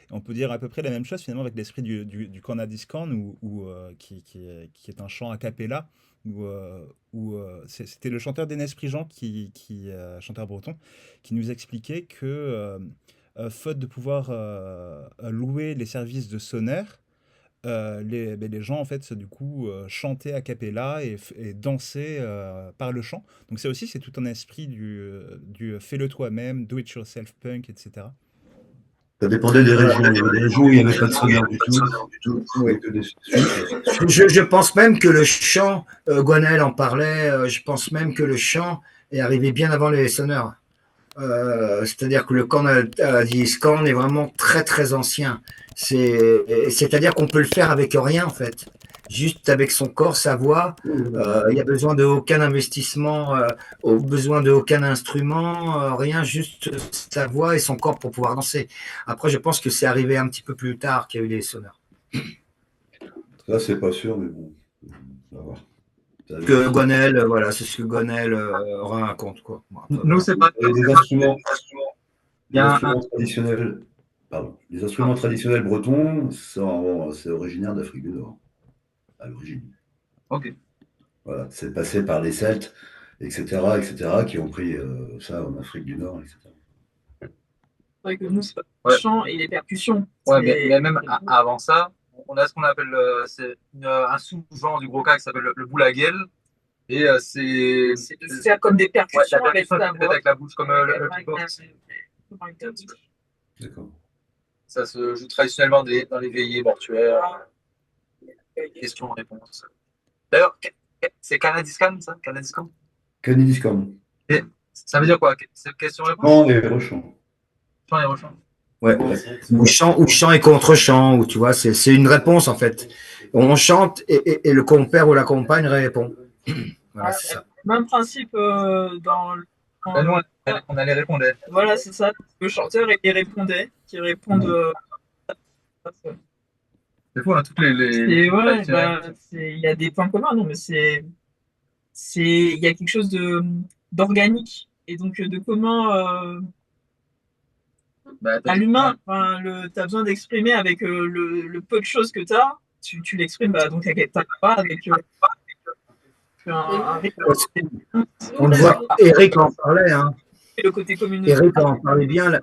Et on peut dire à peu près la même chose finalement avec l'esprit du Corna Discan, qui est un chant a cappella, c'était le chanteur d'Enes Prigent, chanteur breton, qui nous expliquait que faute de pouvoir louer les services de sonneurs, les gens en fait du coup chantaient a cappella et dansaient par le chant. Donc c'est tout un esprit du fais-le toi-même, do it yourself punk, etc. Ça dépendait des régions. Il y avait des régions où il n'y avait pas de sonneur du tout. Oui. Je pense même que le chant, Gwenel en parlait, je pense même que le chant est arrivé bien avant les sonneurs. C'est-à-dire que le Cornadiscan est vraiment très très ancien. C'est-à-dire qu'on peut le faire avec rien en fait. Juste avec son corps, sa voix. Il n'y a besoin de aucun investissement, besoin de aucun instrument, rien, juste sa voix et son corps pour pouvoir danser. Après, je pense que c'est arrivé un petit peu plus tard qu'il y a eu les sonneurs. Ça, c'est pas sûr, mais bon, on va voir. Que Gonel, voilà, c'est ce que Gonel raconte, quoi. Nous, c'est pas. Des instruments. Les instruments traditionnels. Pardon. Les instruments traditionnels bretons, c'est originaire d'Afrique du Nord, à l'origine. Ok. Voilà, c'est passé par les Celtes, etc., qui ont pris ça en Afrique du Nord, etc. C'est vrai que nous, c'est pas le chant et les percussions. Ouais, mais même avant ça, on a ce qu'on appelle un sous-genre du gros cas qui s'appelle le boulaguel. Et c'est de faire comme des percussions avec la bouche, comme le beatbox. D'accord. Ça se joue traditionnellement dans les veillées mortuaires. Questions-réponses. D'ailleurs, c'est Canadiscan, ça? Canadiscan? Canadiscan. Et ça veut dire quoi? C'est question-réponse? Chant et rechant. Chant et rechant. Ouais. Ou chant et contre-chant, ou tu vois, c'est une réponse en fait. On chante et le compère ou la compagne répond. Voilà, c'est ça. Même principe dans nous, on allait répondre. Voilà, c'est ça. Le chanteur et répondait, qui répondent. C'est fou, hein, toutes les... il y a des points communs, non, mais il y a quelque chose d'organique et donc de commun à l'humain. Enfin, tu as besoin d'exprimer avec le peu de choses que tu as, tu l'exprimes donc avec ta voix, avec on le voit, Eric en parlait. Hein. Le côté communautaire. Eric en parlait bien.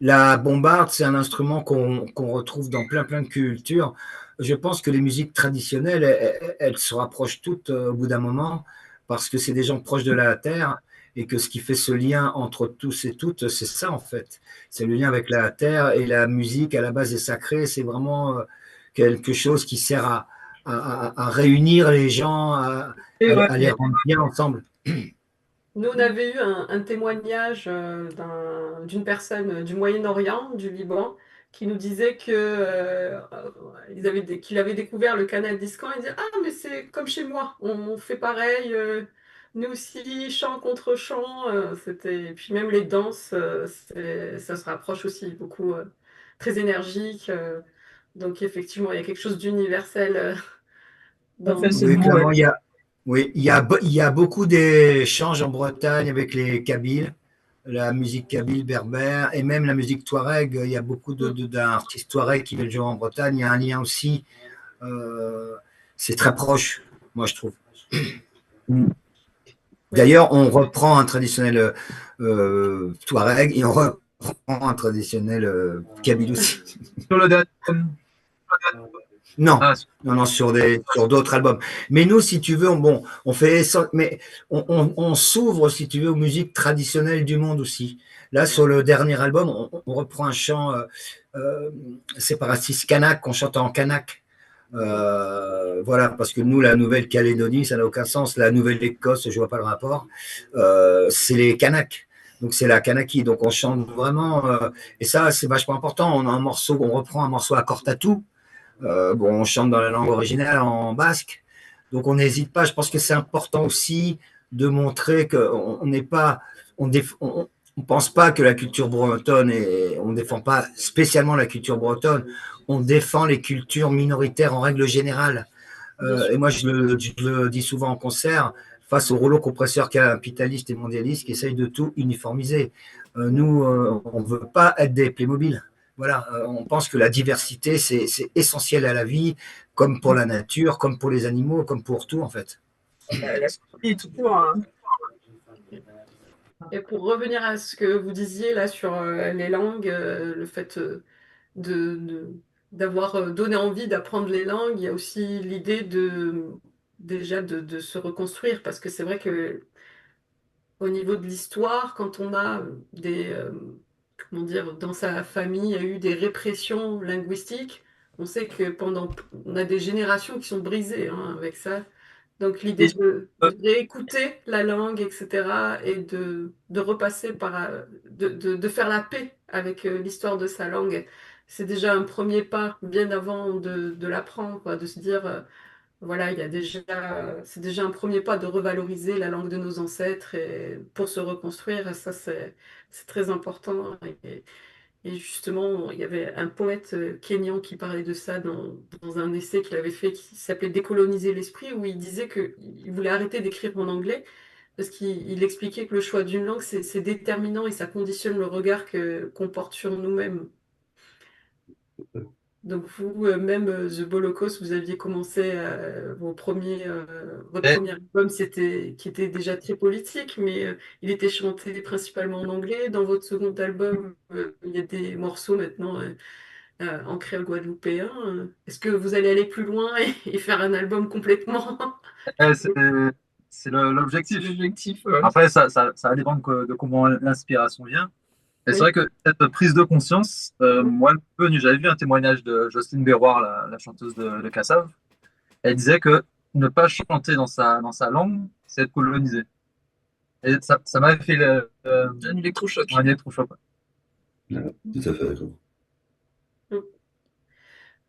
La bombarde, c'est un instrument qu'on retrouve dans plein de cultures. Je pense que les musiques traditionnelles, elles se rapprochent toutes au bout d'un moment parce que c'est des gens proches de la terre et que ce qui fait ce lien entre tous et toutes, c'est ça en fait. C'est le lien avec la terre et la musique à la base est sacrée. C'est vraiment quelque chose qui sert à réunir les gens, à les rendre bien ensemble. Nous, on avait eu un témoignage d'une personne du Moyen-Orient, du Liban, qui nous disait qu'il avait découvert le canal d'Iscan. Il disait: ah, mais c'est comme chez moi, on fait pareil, nous aussi, chant contre chant. Et puis même les danses, ça se rapproche aussi beaucoup, très énergique. Donc effectivement, il y a quelque chose d'universel dans. Oui, clairement, il y a beaucoup d'échanges en Bretagne avec les Kabyles, la musique kabyle, berbère, et même la musique touareg. Il y a beaucoup d'artistes touareg qui viennent jouer en Bretagne. Il y a un lien aussi. C'est très proche, moi, je trouve. D'ailleurs, on reprend un traditionnel touareg et on reprend un traditionnel kabyle aussi. Sur le dernier. Non, non, sur d'autres albums. Mais nous, si tu veux, on fait, mais on s'ouvre, si tu veux, aux musiques traditionnelles du monde aussi. Là, sur le dernier album, on reprend un chant séparatiste kanak, qu'on chante en kanak. Voilà, parce que nous, la Nouvelle-Calédonie, ça n'a aucun sens. La Nouvelle-Écosse, je vois pas le rapport. C'est les Kanaks. Donc c'est la Kanaki. Donc on chante vraiment. Et ça, c'est vachement important. On a un morceau, on reprend un morceau à Cortatou. On chante dans la langue originale en basque. Donc on n'hésite pas. Je pense que c'est important aussi de montrer qu'on n'est pas, on pense pas que la culture bretonne et on défend pas spécialement la culture bretonne. On défend les cultures minoritaires en règle générale. Et moi, je le dis souvent en concert, face au rouleau compresseur capitaliste et mondialiste qui essaye de tout uniformiser. Nous, on ne veut pas être des Playmobil. Voilà, on pense que la diversité, c'est essentiel à la vie, comme pour la nature, comme pour les animaux, comme pour tout, en fait. La survie, tout court. Et pour revenir à ce que vous disiez là sur les langues, le fait d'avoir donné envie d'apprendre les langues, il y a aussi l'idée déjà de se reconstruire, parce que c'est vrai que au niveau de l'histoire, quand on a comment dire, dans sa famille, il y a eu des répressions linguistiques, on sait que on a des générations qui sont brisées avec ça. Donc l'idée de réécouter la langue, etc., et de repasser de faire la paix avec l'histoire de sa langue, c'est déjà un premier pas, bien avant de l'apprendre, quoi, de se dire, voilà, c'est déjà un premier pas de revaloriser la langue de nos ancêtres et pour se reconstruire, ça c'est très important. Et justement, il y avait un poète kényan qui parlait de ça dans un essai qu'il avait fait qui s'appelait Décoloniser l'esprit, où il disait qu'il voulait arrêter d'écrire en anglais parce qu'il expliquait que le choix d'une langue, c'est déterminant et ça conditionne le regard qu'on porte sur nous-mêmes. Donc vous, même The Bolocos, vous aviez commencé votre premier album, qui était déjà très politique, mais il était chanté principalement en anglais. Dans votre second album, il y a des morceaux maintenant en créole guadeloupéen. Est-ce que vous allez aller plus loin et faire un album complètement? C'est l'objectif. Ouais. Après, ça va dépendre de comment l'inspiration vient. Et c'est vrai que cette prise de conscience, moi, j'avais vu un témoignage de Jocelyne Béroir, la chanteuse de Cassav. Elle disait que ne pas chanter dans sa langue, c'est être colonisé. Et ça m'avait fait un électrochoc. Un électrochoc. Ouais, tout à fait d'accord.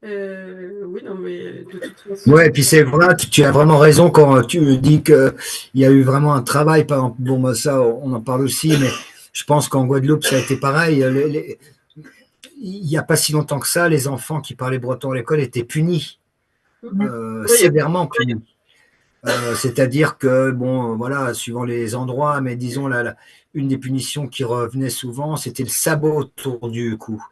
Oui, non, mais de toute façon. Ouais, et puis c'est vrai, tu as vraiment raison quand tu dis qu'il y a eu vraiment un travail. Par exemple, bon, ça, on en parle aussi, mais je pense qu'en Guadeloupe, ça a été pareil. Il n'y a pas si longtemps que ça, les enfants qui parlaient breton à l'école étaient punis, sévèrement punis. C'est-à-dire que, bon, voilà, suivant les endroits, mais disons, une des punitions qui revenait souvent, c'était le sabot autour du cou.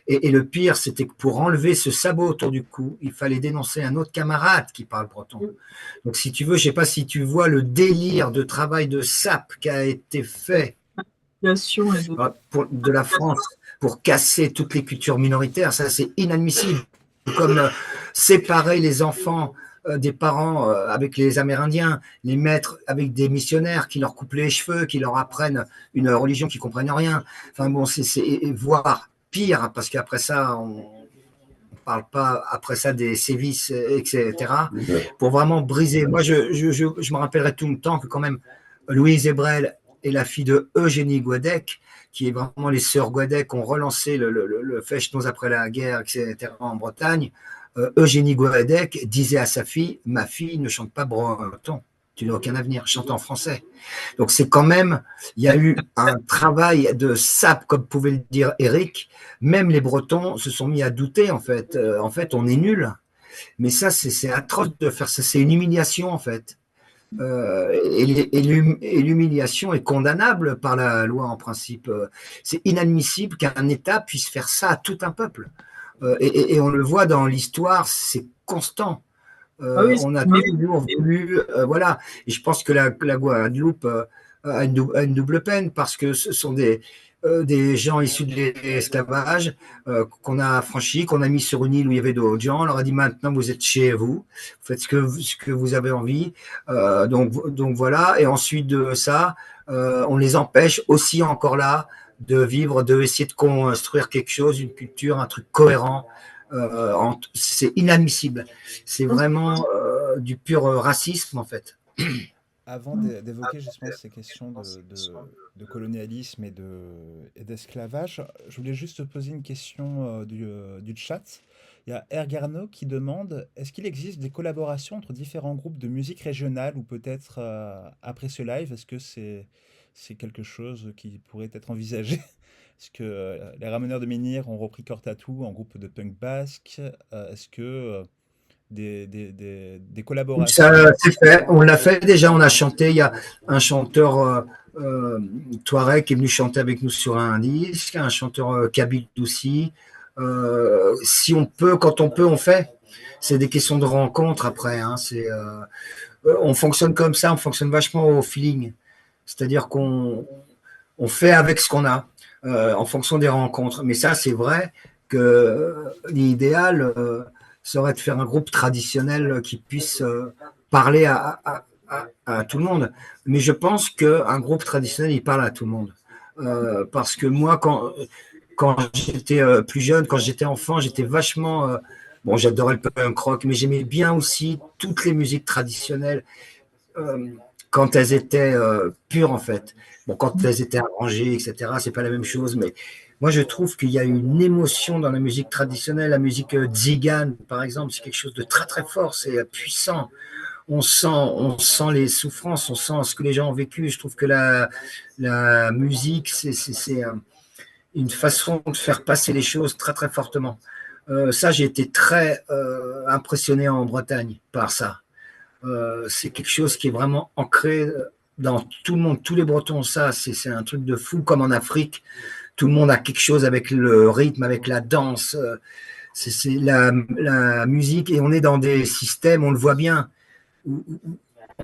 Et le pire, c'était que pour enlever ce sabot autour du cou, il fallait dénoncer un autre camarade qui parle breton. Donc, si tu veux, je ne sais pas si tu vois le délire de travail de sape qui a été fait de la France pour casser toutes les cultures minoritaires. Ça, c'est inadmissible. Comme séparer les enfants des parents avec les Amérindiens, les mettre avec des missionnaires qui leur coupent les cheveux, qui leur apprennent une religion qu'ils ne comprennent rien. Enfin bon, c'est voire pire, parce qu'après ça, on ne parle pas après ça des sévices, etc. Pour vraiment briser. Moi, je me rappellerai tout le temps que quand même, Louise Hébrel et la fille de Eugénie Guadec, qui est vraiment les sœurs Guadec, ont relancé le Festons après la guerre, etc. en Bretagne. Eugénie Guadec disait à sa fille, ma fille ne chante pas breton, tu n'as aucun avenir, chante en français. Donc c'est quand même, il y a eu un travail de sape, comme pouvait le dire Eric. Même les Bretons se sont mis à douter, en fait. En fait, on est nuls. Mais ça, c'est atroce de faire ça. C'est une humiliation, en fait. Et l'humiliation est condamnable par la loi, en principe. C'est inadmissible qu'un État puisse faire ça à tout un peuple. Et on le voit dans l'histoire, c'est constant. On a toujours voulu, voilà. Et je pense que la Guadeloupe a une double peine parce que ce sont des gens issus de l'esclavage qu'on a affranchis, qu'on a mis sur une île où il y avait d'autres gens. On leur a dit maintenant vous êtes chez vous, vous faites ce que vous avez envie. Donc voilà. Et ensuite de ça, on les empêche aussi encore là de vivre, de essayer de construire quelque chose, une culture, un truc cohérent. C'est inadmissible. C'est vraiment du pur racisme, en fait. Avant d'évoquer justement ces questions de colonialisme et d'esclavage, je voulais juste te poser une question du chat. Il y a Ergarno qui demande, est-ce qu'il existe des collaborations entre différents groupes de musique régionale ou peut-être après ce live, est-ce que c'est quelque chose qui pourrait être envisagé? Est-ce que les Ramoneurs de Menhir ont repris Corps Tattoo en groupe de punk basque? Est-ce que des collaborations... Ça c'est fait, on l'a fait déjà, on a chanté, il y a un chanteur Touareg qui est venu chanter avec nous sur un disque, un chanteur Kabyle aussi. Si on peut, quand on peut, on fait. C'est des questions de rencontre après. Hein, on fonctionne comme ça, on fonctionne vachement au feeling. C'est-à-dire qu'on fait avec ce qu'on a. En fonction des rencontres. Mais ça, c'est vrai que l'idéal serait de faire un groupe traditionnel qui puisse parler à tout le monde. Mais je pense qu'un groupe traditionnel, il parle à tout le monde. Parce que moi, quand j'étais plus jeune, quand j'étais enfant, j'étais vachement... bon, j'adorais le punk rock, mais j'aimais bien aussi toutes les musiques traditionnelles. Quand elles étaient pures, en fait. Bon, quand elles étaient arrangées, etc., c'est pas la même chose, mais moi, je trouve qu'il y a une émotion dans la musique traditionnelle. La musique tzigane, par exemple, c'est quelque chose de très, très fort, c'est puissant. On sent les souffrances, on sent ce que les gens ont vécu. Je trouve que la musique, c'est une façon de faire passer les choses très, très fortement. Ça, j'ai été très impressionné en Bretagne par ça. C'est quelque chose qui est vraiment ancré dans tout le monde, tous les Bretons, ça, c'est un truc de fou, comme en Afrique, tout le monde a quelque chose avec le rythme, avec la danse, c'est la musique, et on est dans des systèmes, on le voit bien,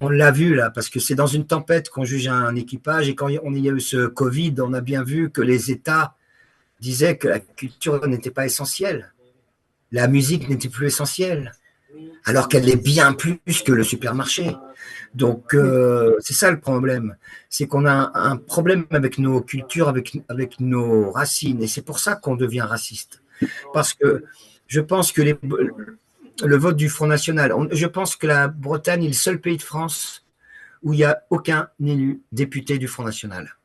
on l'a vu là, parce que c'est dans une tempête qu'on juge un équipage, et quand il y a eu ce Covid, on a bien vu que les États disaient que la culture n'était pas essentielle, la musique n'était plus essentielle, alors qu'elle est bien plus que le supermarché. Donc, c'est ça le problème. C'est qu'on a un problème avec nos cultures, avec nos racines. Et c'est pour ça qu'on devient raciste. Parce que je pense que le vote du Front National, je pense que la Bretagne est le seul pays de France où il n'y a aucun élu député du Front National.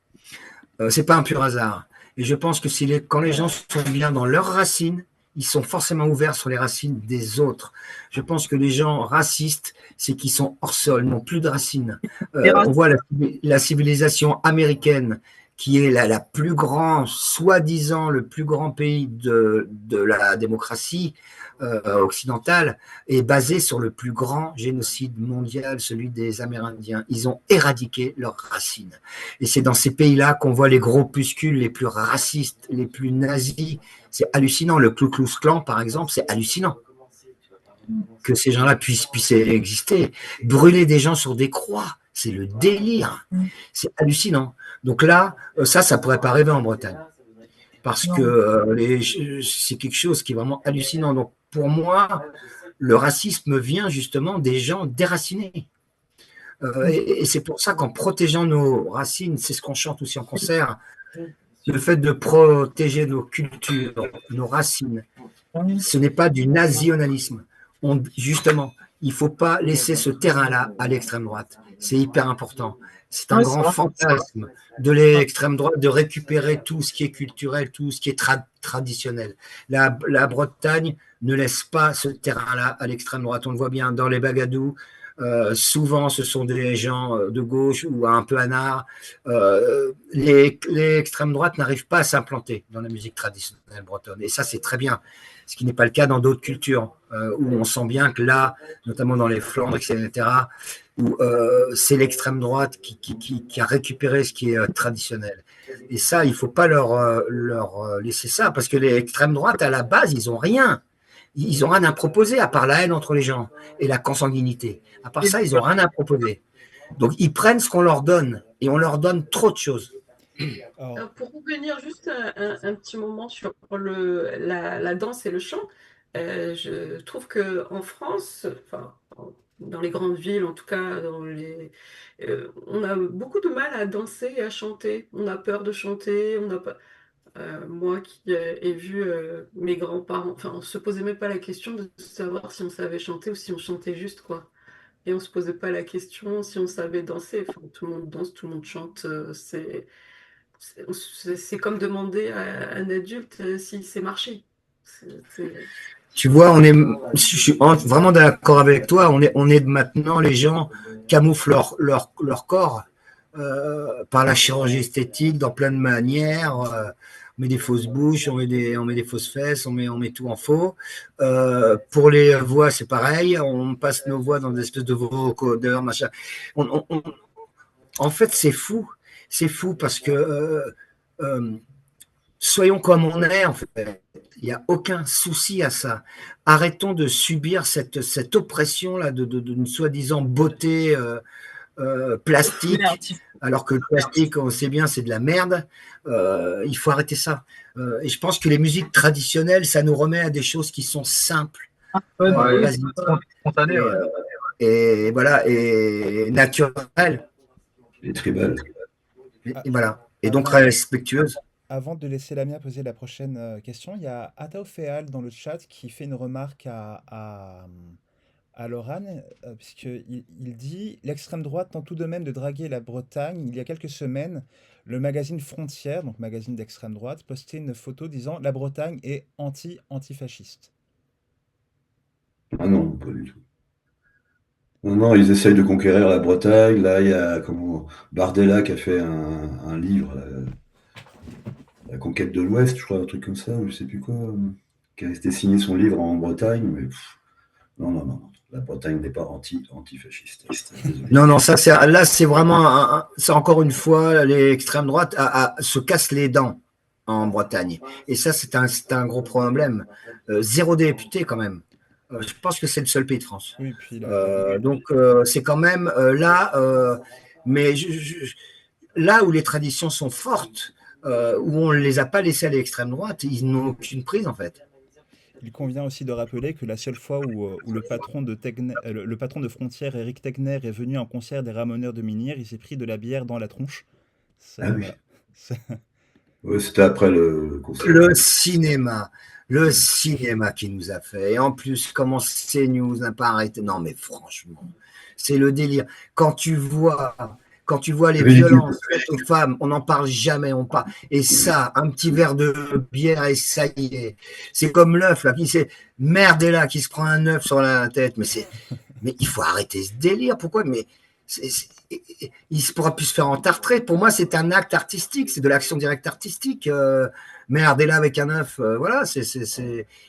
C'est pas un pur hasard. Et je pense que quand les gens sont bien dans leurs racines, ils sont forcément ouverts sur les racines des autres. Je pense que les gens racistes, c'est qu'ils sont hors sol, n'ont plus de racines. On voit la civilisation américaine, qui est la plus grande, soi-disant le plus grand pays de la démocratie occidentale, est basée sur le plus grand génocide mondial, celui des Amérindiens. Ils ont éradiqué leurs racines. Et c'est dans ces pays-là qu'on voit les groupuscules les plus racistes, les plus nazis. C'est hallucinant. Le Ku Klux Klan, par exemple, c'est hallucinant que ces gens-là puissent exister. Brûler des gens sur des croix, c'est le délire. C'est hallucinant. Donc là, ça pourrait pas arriver en Bretagne. Parce que c'est quelque chose qui est vraiment hallucinant. Donc pour moi, le racisme vient justement des gens déracinés. Et c'est pour ça qu'en protégeant nos racines, c'est ce qu'on chante aussi en concert, le fait de protéger nos cultures, nos racines, ce n'est pas du nationalisme. Justement, il ne faut pas laisser ce terrain-là à l'extrême droite. C'est hyper important. C'est un Ouais, grand c'est vrai. fantasme de l'extrême droite de récupérer tout ce qui est culturel, tout ce qui est traditionnel. La Bretagne ne laisse pas ce terrain-là à l'extrême droite. On le voit bien dans les bagadous. Souvent, ce sont des gens de gauche ou un peu anards. L'extrême droite n'arrive pas à s'implanter dans la musique traditionnelle bretonne. Et ça, c'est très bien. Ce qui n'est pas le cas dans d'autres cultures, où on sent bien que là, notamment dans les Flandres, etc., où c'est l'extrême droite qui a récupéré ce qui est traditionnel. Et ça, il ne faut pas leur laisser ça, parce que l'extrême droite, à la base, ils n'ont rien. Ils n'ont rien à proposer, à part la haine entre les gens et la consanguinité. À part ça, ils n'ont rien à proposer. Donc, ils prennent ce qu'on leur donne, et on leur donne trop de choses. Alors, pour revenir juste un petit moment sur la danse et le chant, je trouve qu'en France, enfin, dans les grandes villes, en tout cas, on a beaucoup de mal à danser et à chanter. On a peur de chanter, on a pas, moi qui ai vu mes grands-parents, enfin, on se posait même pas la question de savoir si on savait chanter ou si on chantait juste, quoi. Et on se posait pas la question si on savait danser. Enfin, tout le monde danse, tout le monde chante. C'est comme demander à un adulte s'il sait marcher. C'est- Tu vois, je suis vraiment d'accord avec toi. On est maintenant, les gens camouflent leur corps par la chirurgie esthétique dans plein de manières. On met des fausses bouches, on met des fausses fesses, on met tout en faux. Pour les voix, c'est pareil. On passe nos voix dans des espèces de vocodeurs, machin. En fait, c'est fou. C'est fou parce que euh, soyons comme on est, en fait. Il n'y a aucun souci à ça. Arrêtons de subir cette oppression-là d'une soi-disant beauté plastique, alors que le plastique, on sait bien, c'est de la merde. Il faut arrêter ça. Et je pense que les musiques traditionnelles, ça nous remet à des choses qui sont simples, basiques, Spontané, ouais. et voilà, et naturelles. Les tribales. Et voilà. Et donc respectueuses. Avant de laisser Lamia poser la prochaine question, il y a Ataofeal dans le chat qui fait une remarque à Lorane, puisqu'il dit l'extrême droite tente tout de même de draguer la Bretagne. Il y a quelques semaines, le magazine Frontières, donc magazine d'extrême droite, postait une photo disant la Bretagne est antifasciste. Ah non, pas du tout. Non, non, ils essayent de conquérir la Bretagne. Là, il y a Bardella qui a fait un livre, La conquête de l'Ouest, je crois, un truc comme ça, je sais plus quoi, qui a été signé son livre en Bretagne. Mais non, non, non. La Bretagne n'est pas antifasciste. Désolé. Non, non, là, c'est vraiment, c'est encore une fois, l'extrême droite se casse les dents en Bretagne. Et ça, c'est un gros problème. Zéro député, quand même. Je pense que c'est le seul pays de France. Oui, puis Donc, c'est quand même là, mais là où les traditions sont fortes, où on ne les a pas laissées à l'extrême droite, ils n'ont aucune prise, en fait. il convient aussi de rappeler que la seule fois où le patron le patron de Frontières, Eric Tegner, est venu en concert des Ramoneurs de Minière, il s'est pris de la bière dans la tronche. Ah oui. Voilà. Ouais, c'était après le concert. Le cinéma qui nous a fait. Et en plus, comment CNews n'a pas arrêté. Non, mais franchement, c'est le délire. Quand tu vois les violences faites aux femmes, on n'en parle jamais, Et ça, un petit verre de bière et ça y est. C'est comme l'œuf, là, merde est là, qui se prend un œuf sur la tête. Mais il faut arrêter ce délire. Pourquoi? Mais il ne pourra plus se faire entartrer. Pour moi, c'est un acte artistique, c'est de l'action directe artistique. Merde est là avec un œuf, voilà,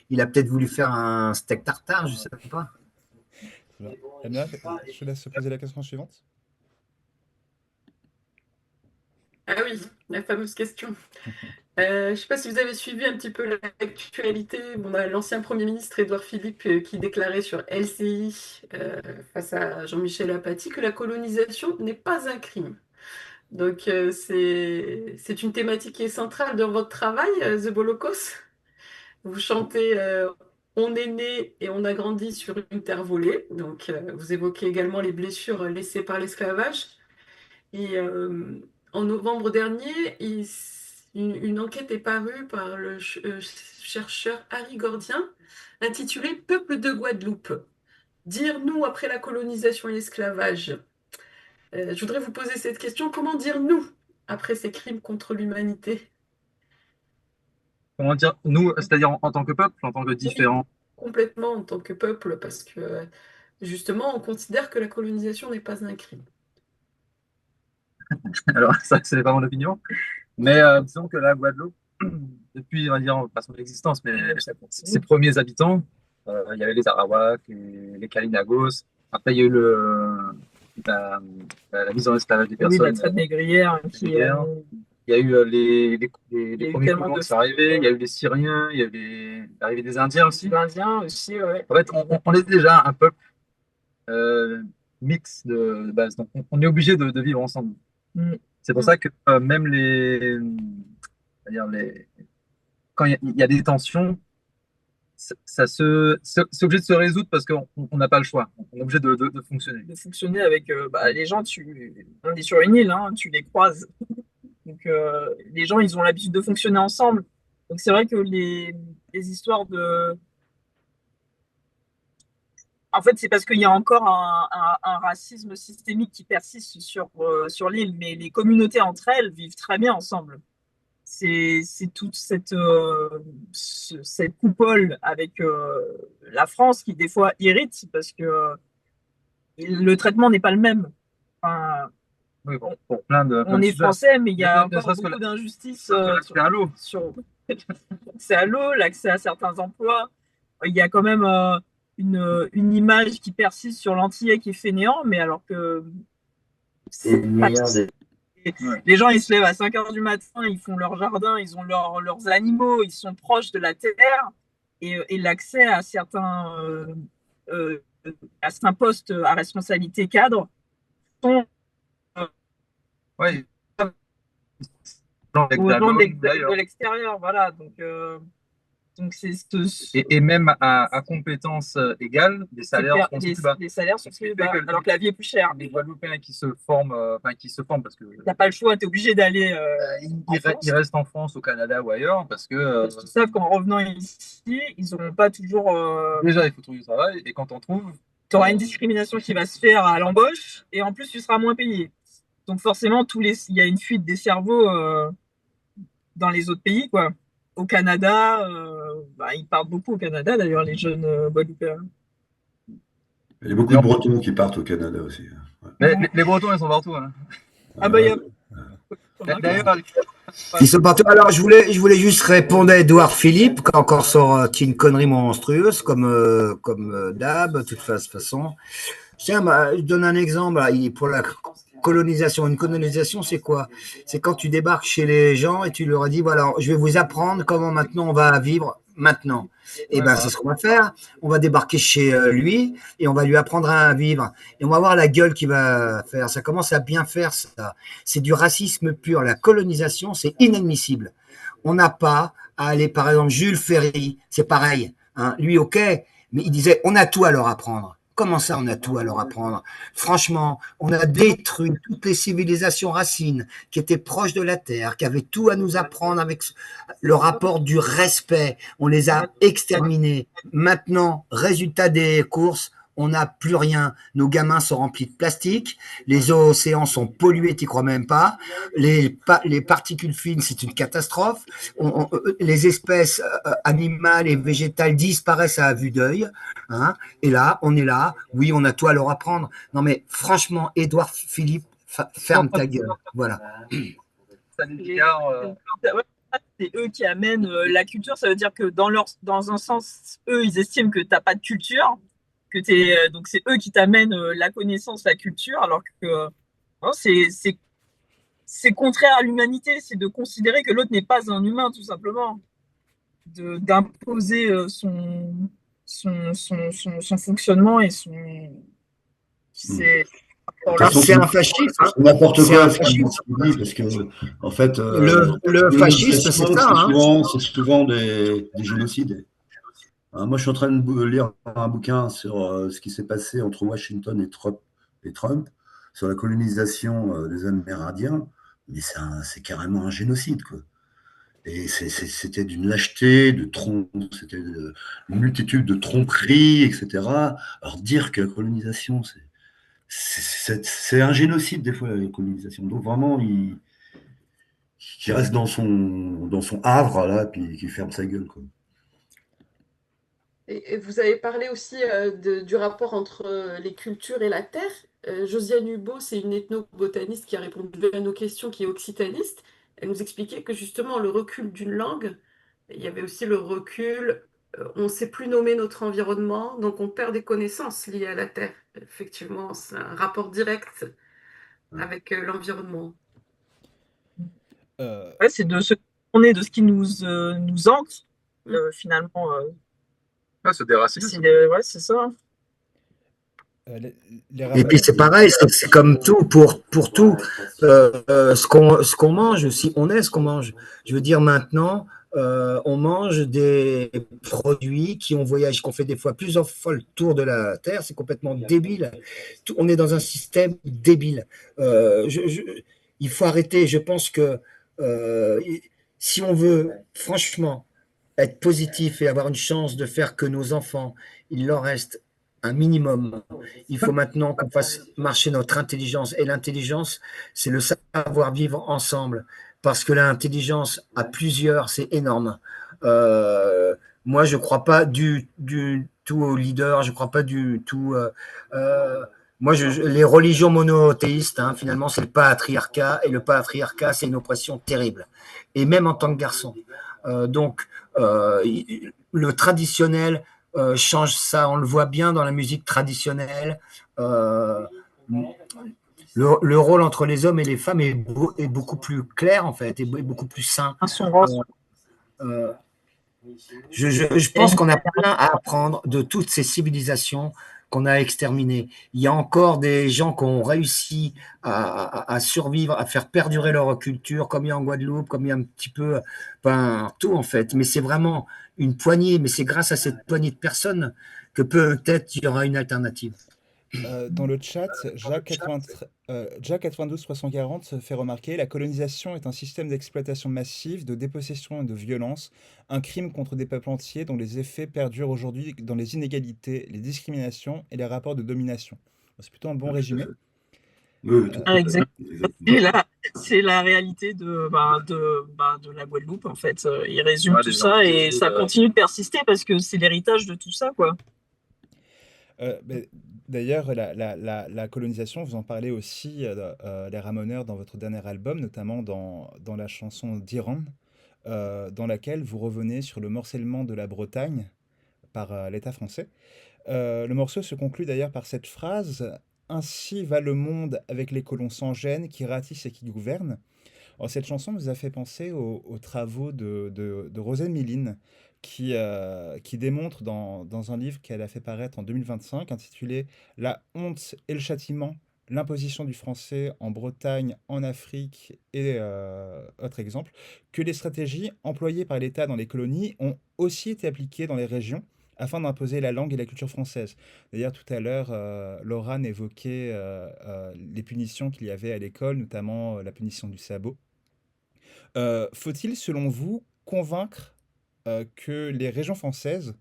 il a peut-être voulu faire un steak tartare, je ne sais pas. Lamia, je te laisse poser la question suivante. Ah oui, la fameuse question. Je ne sais pas si vous avez suivi un petit peu l'actualité. On a l'ancien Premier ministre Édouard Philippe qui déclarait sur LCI face à Jean-Michel Apathy que la colonisation n'est pas un crime. Donc c'est une thématique qui est centrale dans votre travail, The Bolocos. Vous chantez On est né et on a grandi sur une terre volée. Donc vous évoquez également les blessures laissées par l'esclavage. Et en novembre dernier, une enquête est parue par le chercheur Harry Gordien intitulée Peuple de Guadeloupe. dire nous après la colonisation et l'esclavage. Je voudrais vous poser cette question, comment dire nous après ces crimes contre l'humanité? Comment dire, nous, c'est-à-dire en tant que peuple, en tant que différents. Complètement en tant que peuple, parce que justement, on considère que la colonisation n'est pas un crime. Alors, ça, c'est pas mon opinion. Mais disons que la Guadeloupe, depuis, on va dire, pas son existence, mais ses premiers habitants, il y avait les Arawaks, les Kalinagos. Après, il y a eu la, la mise en esclavage des Oui, personnes. la traite négrière qui Il y a eu les il y a eu premiers tellement colons de qui sont arrivés, il y a eu les Syriens, il y a eu l'arrivée des Indiens aussi. Indiens aussi, ouais. En fait, on est déjà un peuple mix de base. Donc, on est obligé de vivre ensemble. Mm. C'est pour ça que même c'est-à-dire quand il y a des tensions, c'est obligé de se résoudre parce qu'on n'a pas le choix. On est obligé de fonctionner. De fonctionner avec les gens, on est sur une île, hein, tu les croises. Donc les gens, ils ont l'habitude de fonctionner ensemble. Donc c'est vrai que les histoires de... En fait, c'est parce qu'il y a encore un racisme systémique qui persiste sur l'île, mais les communautés entre elles vivent très bien ensemble. C'est toute cette coupole avec la France qui des fois irrite parce que le traitement n'est pas le même. Enfin, Oui, pour plein de on est français, mais il y a ne encore serait-ce que beaucoup d'injustices l'accès à l'eau. sur l'accès à l'eau, l'accès à certains emplois. Il y a quand même une image qui persiste sur l'Antillais qui est fainéant, mais alors que les gens, ils se lèvent à 5 heures du matin, ils font leur jardin, ils ont leurs animaux, ils sont proches de la terre, et l'accès à certains postes à responsabilité cadre sont Oui. aux gens de l'extérieur. Voilà. Donc et même à compétences égales, les salaires sont plus bas. Les salaires sont plus bas, alors que la vie est plus chère. Les Guadeloupéens qui se forment parce que t'as pas le choix, tu es obligé d'aller ils restent en France, au Canada ou ailleurs parce que ils savent qu'en revenant ici, ils n'auront pas toujours. Déjà, il faut trouver du travail et quand on trouve, tu auras une discrimination qui va se faire à l'embauche et en plus tu seras moins payé. Donc forcément, il y a une fuite des cerveaux dans les autres pays, quoi. Au Canada, ils partent beaucoup au Canada d'ailleurs, les jeunes Guadeloupéens. Il y a beaucoup de Bretons qui partent au Canada aussi. Ouais. Les Bretons, ils sont partout. Hein. D'ailleurs, ils sont partout. Alors, je voulais juste répondre à Édouard Philippe, qui a encore sorti une connerie monstrueuse, comme d'hab, de toute façon. Tiens, je donne un exemple pour la colonisation. Une colonisation, c'est quoi? C'est quand tu débarques chez les gens et tu leur dis, voilà, je vais vous apprendre comment maintenant on va vivre maintenant. Et ben, c'est ce qu'on va faire. On va débarquer chez lui et on va lui apprendre à vivre. Et on va voir la gueule qu'il va faire. Ça commence à bien faire, ça. C'est du racisme pur. La colonisation, c'est inadmissible. On n'a pas à aller, par exemple, Jules Ferry, c'est pareil. Hein. Lui, ok, mais il disait, on a tout à leur apprendre. Comment ça, on a tout à leur apprendre? Franchement, on a détruit toutes les civilisations racines qui étaient proches de la Terre, qui avaient tout à nous apprendre avec le rapport du respect. On les a exterminés. Maintenant, résultat des courses, on n'a plus rien. Nos gamins sont remplis de plastique. Les océans sont pollués, t'y crois même pas. Les particules fines, c'est une catastrophe. Les espèces animales et végétales disparaissent à vue d'œil. Hein, et là, on est là. Oui, on a tout à leur apprendre. Non, mais franchement, Édouard Philippe, ferme ta gueule. Voilà. C'est eux qui amènent la culture. Ça veut dire que dans un sens, eux, ils estiment que tu n'as pas de culture. Donc c'est eux qui t'amènent la connaissance, la culture, alors que c'est contraire à l'humanité, c'est de considérer que l'autre n'est pas un humain, tout simplement. D'imposer son fonctionnement et son... C'est un fascisme. Hein. C'est n'importe quoi ce qu'il dit, parce que, en fait, le fascisme, c'est ça. C'est souvent des génocides. Moi, je suis en train de lire un bouquin sur ce qui s'est passé entre Washington et Trump sur la colonisation des Amérindiens, mais c'est carrément un génocide, quoi. Et c'était d'une lâcheté, c'était une multitude de tromperies, etc. Alors dire que la colonisation, c'est un génocide des fois, la colonisation. Donc vraiment, qui reste dans son havre, là, puis qui ferme sa gueule, quoi. Et vous avez parlé aussi du rapport entre les cultures et la terre. Josiane Hubaut, c'est une ethnobotaniste qui a répondu à nos questions, qui est occitaniste. Elle nous expliquait que justement, le recul d'une langue, il y avait aussi le recul, on ne sait plus nommer notre environnement, donc on perd des connaissances liées à la terre. Effectivement, c'est un rapport direct avec l'environnement. Euh, Ouais, c'est de ce qu'on est, de ce qui nous ancre, finalement. Se déraciner. Ouais, c'est ça. les Et ramoneurs, puis c'est pareil, c'est comme tout pour tout. Ce qu'on mange aussi, on est ce qu'on mange. Je veux dire maintenant, on mange des produits qui ont voyagé, qu'on fait des fois plusieurs fois le tour de la Terre. C'est complètement débile. On est dans un système débile. Il faut arrêter. Je pense que euh, si on veut franchement être positif et avoir une chance de faire que nos enfants, il leur reste un minimum. Il faut maintenant qu'on fasse marcher notre intelligence. Et l'intelligence, c'est le savoir vivre ensemble. Parce que l'intelligence à plusieurs, c'est énorme. Moi, je ne crois pas du tout aux leaders, je ne crois pas du tout. Moi, les religions monothéistes, hein, finalement, c'est le patriarcat. Et le patriarcat, c'est une oppression terrible. Et même en tant que garçon. Donc, le traditionnel change ça. On le voit bien dans la musique traditionnelle. Le rôle entre les hommes et les femmes est beaucoup plus clair, en fait, et beaucoup plus sain. Je pense qu'on a plein à apprendre de toutes ces civilisations qu'on a exterminées. Il y a encore des gens qui ont réussi à survivre, à faire perdurer leur culture, comme il y a en Guadeloupe, comme il y a un petit peu partout, en fait. Mais c'est vraiment une poignée, mais c'est grâce à cette poignée de personnes que peut-être il y aura une alternative. dans le chat, Jack 92 340 se fait remarquer, la colonisation est un système d'exploitation massive, de dépossession et de violence, un crime contre des peuples entiers dont les effets perdurent aujourd'hui dans les inégalités, les discriminations et les rapports de domination. C'est plutôt un bon résumé. Oui, tout à fait. Exactement. Et là, c'est la réalité de la Guadeloupe, en fait. Il résume tout ça et ça continue de persister parce que c'est l'héritage de tout ça, quoi. D'ailleurs, la colonisation, vous en parlez aussi, les Ramoneurs, dans votre dernier album, notamment dans la chanson d'Iran, dans laquelle vous revenez sur le morcellement de la Bretagne par l'État français. Le morceau se conclut d'ailleurs par cette phrase: Ainsi va le monde avec les colons sans gêne qui ratissent et qui gouvernent. Alors, cette chanson nous a fait penser aux travaux de Rosanne Miline, qui démontre dans un livre qu'elle a fait paraître en 2025, intitulé La honte et le châtiment, l'imposition du français en Bretagne, en Afrique et autre exemple, que les stratégies employées par l'État dans les colonies ont aussi été appliquées dans les régions afin d'imposer la langue et la culture française. D'ailleurs, tout à l'heure, Laurane évoquait les punitions qu'il y avait à l'école, notamment la punition du sabot. Faut-il, selon vous, convaincre que les régions françaises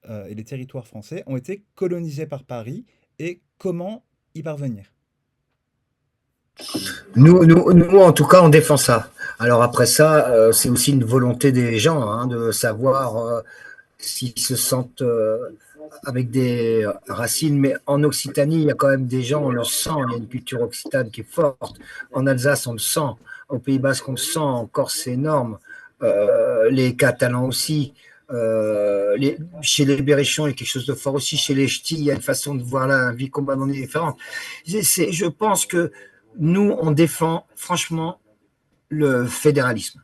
et les territoires français ont été colonisés par Paris et comment y parvenir? Nous, en tout cas, on défend ça. Alors après ça, c'est aussi une volonté des gens, hein, de savoir s'ils se sentent avec des racines. Mais en Occitanie, il y a quand même des gens, on le sent, il y a une culture occitane qui est forte. En Alsace, on le sent. Au Pays Basque, on le sent. En Corse, c'est énorme. Les Catalans aussi. Chez les Berrichons, il y a quelque chose de fort aussi. Chez les Ch'tis, il y a une façon de voir la vie complètement différente. Je pense que nous, on défend franchement le fédéralisme.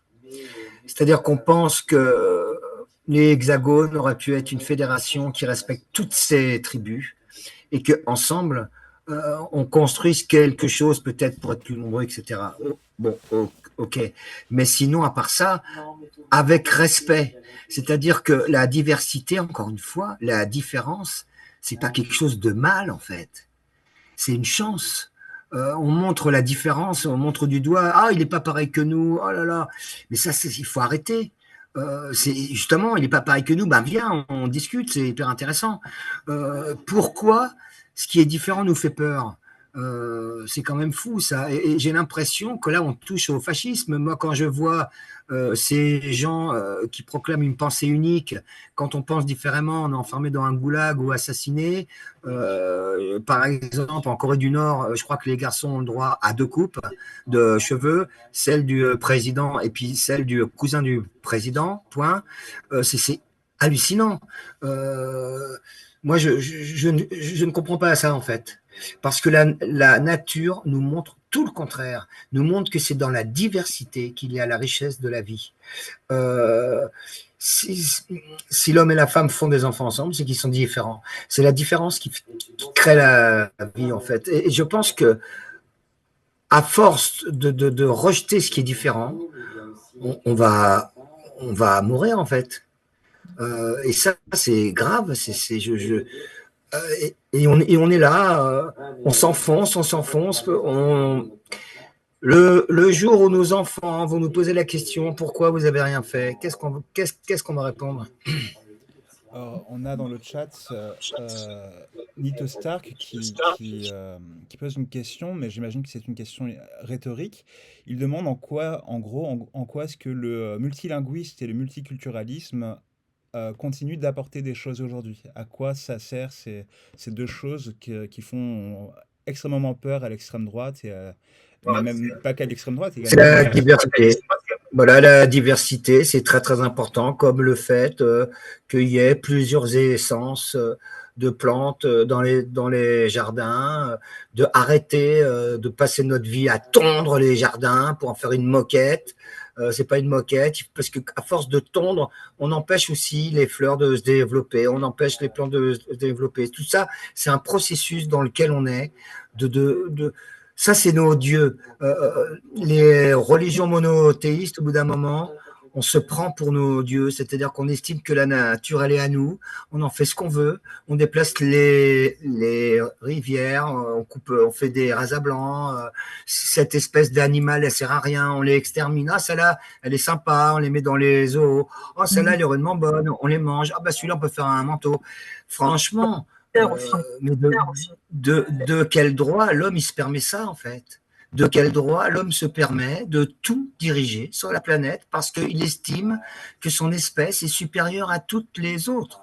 C'est-à-dire qu'on pense que les hexagones auraient pu être une fédération qui respecte toutes ces tribus et qu'ensemble, on construise quelque chose peut-être pour être plus nombreux, etc. Bon, ok. Mais sinon, à part ça, avec respect. C'est-à-dire que la diversité, encore une fois, la différence, c'est pas quelque chose de mal, en fait. C'est une chance. On montre la différence, on montre du doigt. Ah, il n'est pas pareil que nous. Oh là là. Mais ça, il faut arrêter. C'est justement, il n'est pas pareil que nous. Ben viens, on discute, c'est hyper intéressant. Pourquoi ce qui est différent nous fait peur? C'est quand même fou ça. Et j'ai l'impression que là, on touche au fascisme. Moi, quand je vois ces gens qui proclament une pensée unique, quand on pense différemment, on est enfermé dans un goulag ou assassiné. Par exemple, en Corée du Nord, je crois que les garçons ont le droit à 2 coupes de cheveux, celle du président et puis celle du cousin du président. Point. C'est hallucinant. Moi, je ne comprends pas ça en fait. Parce que la nature nous montre tout le contraire, nous montre que c'est dans la diversité qu'il y a la richesse de la vie. Si l'homme et la femme font des enfants ensemble, c'est qu'ils sont différents. C'est la différence qui crée la vie, en fait. Et je pense que à force de rejeter ce qui est différent, on va mourir, en fait. Et ça, c'est grave. Et on est là, on s'enfonce. Le jour où nos enfants vont nous poser la question pourquoi vous avez rien fait, qu'est-ce qu'on va répondre? On a dans le chat Nito Stark qui pose une question, mais j'imagine que c'est une question rhétorique. Il demande en quoi est-ce que le multilinguisme et le multiculturalisme continuent d'apporter des choses aujourd'hui. À quoi ça sert ces deux choses qui font extrêmement peur à l'extrême droite mais même pas qu'à l'extrême droite, C'est la diversité. Voilà, la diversité, c'est très très important, comme le fait qu'il y ait plusieurs essences de plantes dans les jardins, de arrêter de passer notre vie à tondre les jardins pour en faire une moquette. C'est pas une moquette, parce que à force de tondre, on empêche aussi les fleurs de se développer, on empêche les plantes de se développer. Tout ça, c'est un processus dans lequel on est ça, c'est nos dieux. Les religions monothéistes, au bout d'un moment, on se prend pour nos dieux, c'est-à-dire qu'on estime que la nature, elle est à nous, on en fait ce qu'on veut, on déplace les rivières, on fait des rasas blancs, cette espèce d'animal, elle sert à rien, on les extermine. Ah, celle-là, elle est sympa, on les met dans les zoos. Oh, celle-là, elle est vraiment bonne, on les mange. Ah, bah celui-là, on peut faire un manteau. Franchement, mais de quel droit l'homme il se permet ça en fait? De quel droit l'homme se permet de tout diriger sur la planète parce qu'il estime que son espèce est supérieure à toutes les autres?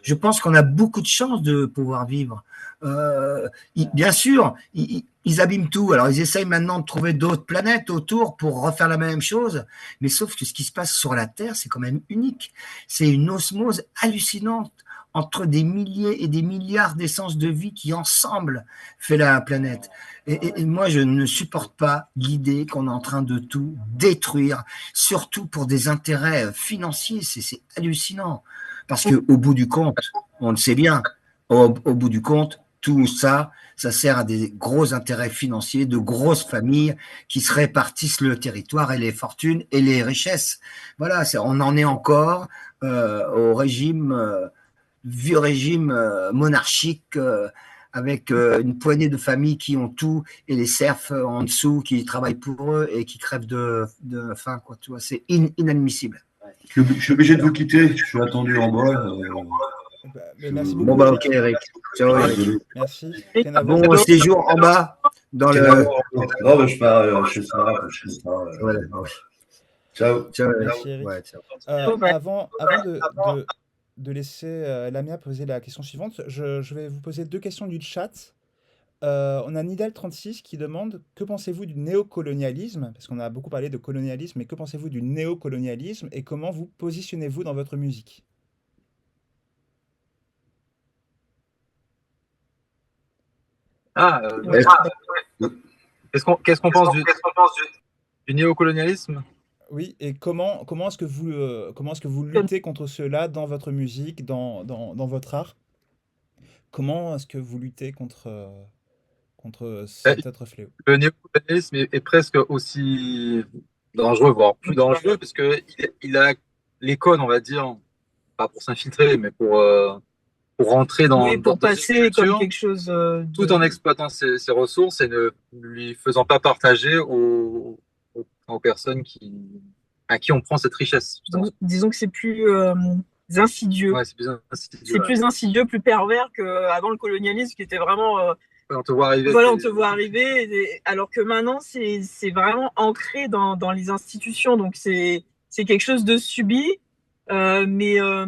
Je pense qu'on a beaucoup de chance de pouvoir vivre. Bien sûr, ils abîment tout. Alors, ils essayent maintenant de trouver d'autres planètes autour pour refaire la même chose. Mais sauf que ce qui se passe sur la Terre, c'est quand même unique. C'est une osmose hallucinante entre des milliers et des milliards d'essences de vie qui, ensemble, fait la planète. Et moi, je ne supporte pas l'idée qu'on est en train de tout détruire, surtout pour des intérêts financiers. C'est hallucinant. Parce qu'au bout du compte, on le sait bien, au bout du compte, tout ça, ça sert à des gros intérêts financiers, de grosses familles qui se répartissent le territoire et les fortunes et les richesses. Voilà, on en est encore au vieux régime monarchique avec une poignée de familles qui ont tout et les serfs en dessous qui travaillent pour eux et qui crèvent de faim, quoi. Tu vois, c'est inadmissible. Je suis obligé de vous quitter, je suis attendu en bas. Merci beaucoup. Bon, bah, ok, Eric. Ciao, Eric. Merci. Bon séjour en bas. Dans le... Non, mais je pars chez Sarah. Voilà. Ciao. Ciao, Merci, Eric. Ouais, ciao. Avant de laisser Lamia poser la question suivante, je vais vous poser 2 questions du chat. On a Nidal36 qui demande que pensez-vous du néocolonialisme, parce qu'on a beaucoup parlé de colonialisme, mais que pensez-vous du néocolonialisme et comment vous positionnez-vous dans votre musique? Qu'est-ce qu'on pense du néocolonialisme? Oui, et comment est-ce que vous luttez contre cela dans votre musique, dans votre art? Comment est-ce que vous luttez contre cet autre fléau? Le néocolonialisme est presque aussi dangereux, voire plus dangereux, parce que il a les codes, on va dire, pas pour s'infiltrer, mais pour pour rentrer dans Oui, pour dans une passer comme culture, quelque chose tout en exploitant ses ressources et ne lui faisant pas partager aux personnes à qui on prend cette richesse, justement. disons que c'est plus insidieux. Ouais, c'est plus insidieux, C'est ouais. plus insidieux, plus pervers qu'avant le colonialisme, qui était vraiment Ouais, on te voit arriver. voilà, on te voit arriver, alors que maintenant, c'est vraiment ancré dans les institutions. Donc, c'est quelque chose de subi, euh, mais, euh,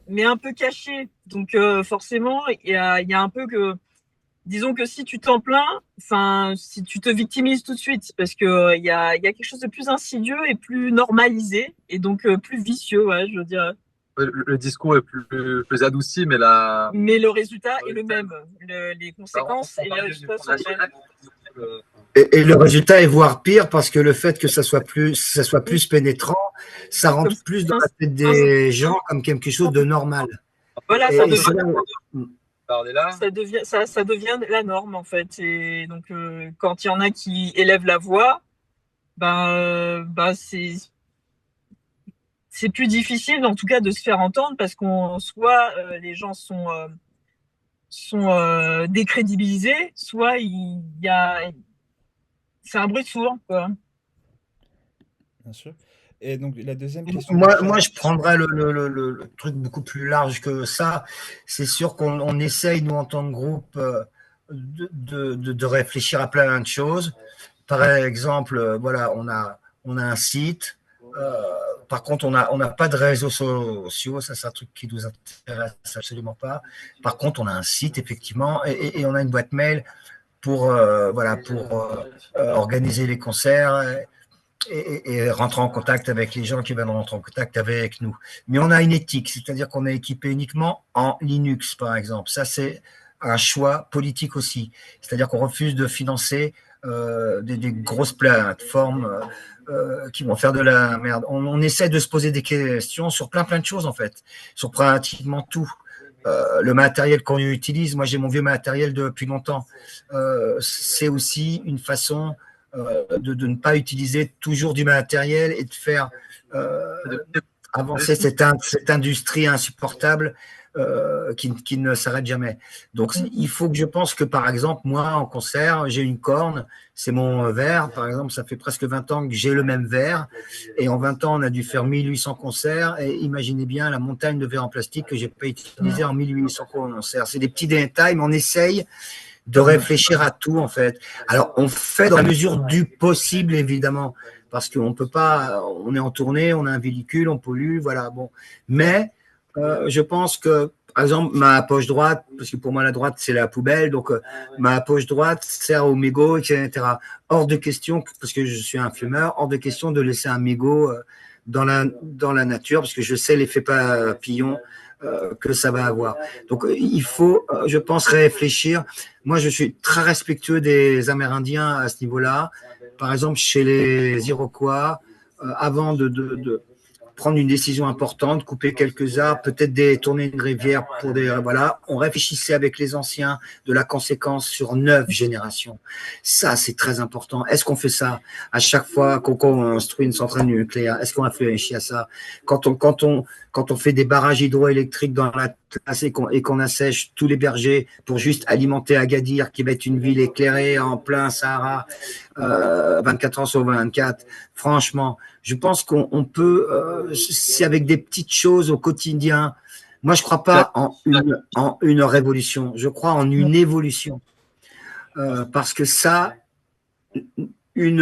mais un peu caché. Donc, forcément, il y a un peu que, disons que si tu t'en plains, enfin, si tu te victimises tout de suite, parce que il y a quelque chose de plus insidieux et plus normalisé, et donc plus vicieux, ouais, je veux dire. Le discours est plus adouci, mais Mais le résultat est le même. Les conséquences et les parle du résultats Front sont les National. mêmes. Et le résultat est voire pire parce que le fait que ça soit plus pénétrant, ça Comme rentre plus dans ça, la tête des gens comme quelque chose de normal. voilà, Et c'est là ça devient la norme en fait. Et donc quand il y en a qui élèvent la voix, ben c'est plus difficile en tout cas de se faire entendre parce qu'on soit les gens sont décrédibilisés, soit il y a c'est un bruit de sourd quoi. Bien sûr. Et donc, la deuxième question que Moi, je prendrais le truc beaucoup plus large que ça. C'est sûr qu'on essaye, nous, en tant que groupe, de réfléchir à plein de choses. Par exemple, voilà, on a un site. Euh, Par contre, on n'a pas de réseaux sociaux. Ça, c'est un truc qui nous intéresse absolument pas. Par contre, on a un site, effectivement, et on a une boîte mail pour, voilà, pour organiser les concerts et rentrer en contact avec les gens qui veulent rentrer en contact avec nous. Mais on a une éthique, c'est-à-dire qu'on est équipé uniquement en Linux, par exemple. Ça, c'est un choix politique aussi. C'est-à-dire qu'on refuse de financer des grosses plateformes qui vont faire de la merde. On essaie de se poser des questions sur plein de choses, en fait, sur pratiquement tout. Le matériel qu'on utilise, moi j'ai mon vieux matériel depuis longtemps, c'est aussi une façon de ne pas utiliser toujours du matériel et de faire avancer cette industrie insupportable qui ne s'arrête jamais. Donc, il faut que je pense que, par exemple, moi, en concert, j'ai une corne, c'est mon verre, par exemple, ça fait presque 20 ans que j'ai le même verre, et en 20 ans, on a dû faire 1800 concerts, et imaginez bien la montagne de verre en plastique que j'ai pas utilisé en 1800 concerts. C'est des petits détails, mais on essaye de réfléchir à tout, en fait. Alors, on fait dans la mesure du possible, évidemment, parce qu'on peut pas, on est en tournée, on a un véhicule, on pollue, voilà, bon. Mais, je pense que, par exemple, ma poche droite, parce que pour moi, la droite, c'est la poubelle, donc ma poche droite sert au mégot, etc. Hors de question, parce que je suis un fumeur, hors de question de laisser un mégot dans la nature, parce que je sais l'effet papillon que ça va avoir. Donc, il faut, je pense, réfléchir. Moi, je suis très respectueux des Amérindiens à ce niveau-là. Par exemple, chez les Iroquois, avant de prendre une décision importante, couper quelques arbres, peut-être détourner une rivière pour des voilà. On réfléchissait avec les anciens de la conséquence sur 9 générations. Ça, c'est très important. Est-ce qu'on fait ça à chaque fois qu'on construit une centrale nucléaire? Est-ce qu'on réfléchit à ça quand on fait des barrages hydroélectriques dans la classe et qu'on assèche tous les bergers pour juste alimenter Agadir, qui va être une ville éclairée en plein Sahara, 24 ans sur 24. Franchement, je pense qu'on peut, c'est avec des petites choses au quotidien. Moi, je crois pas en une révolution. Je crois en une évolution. Parce que ça, une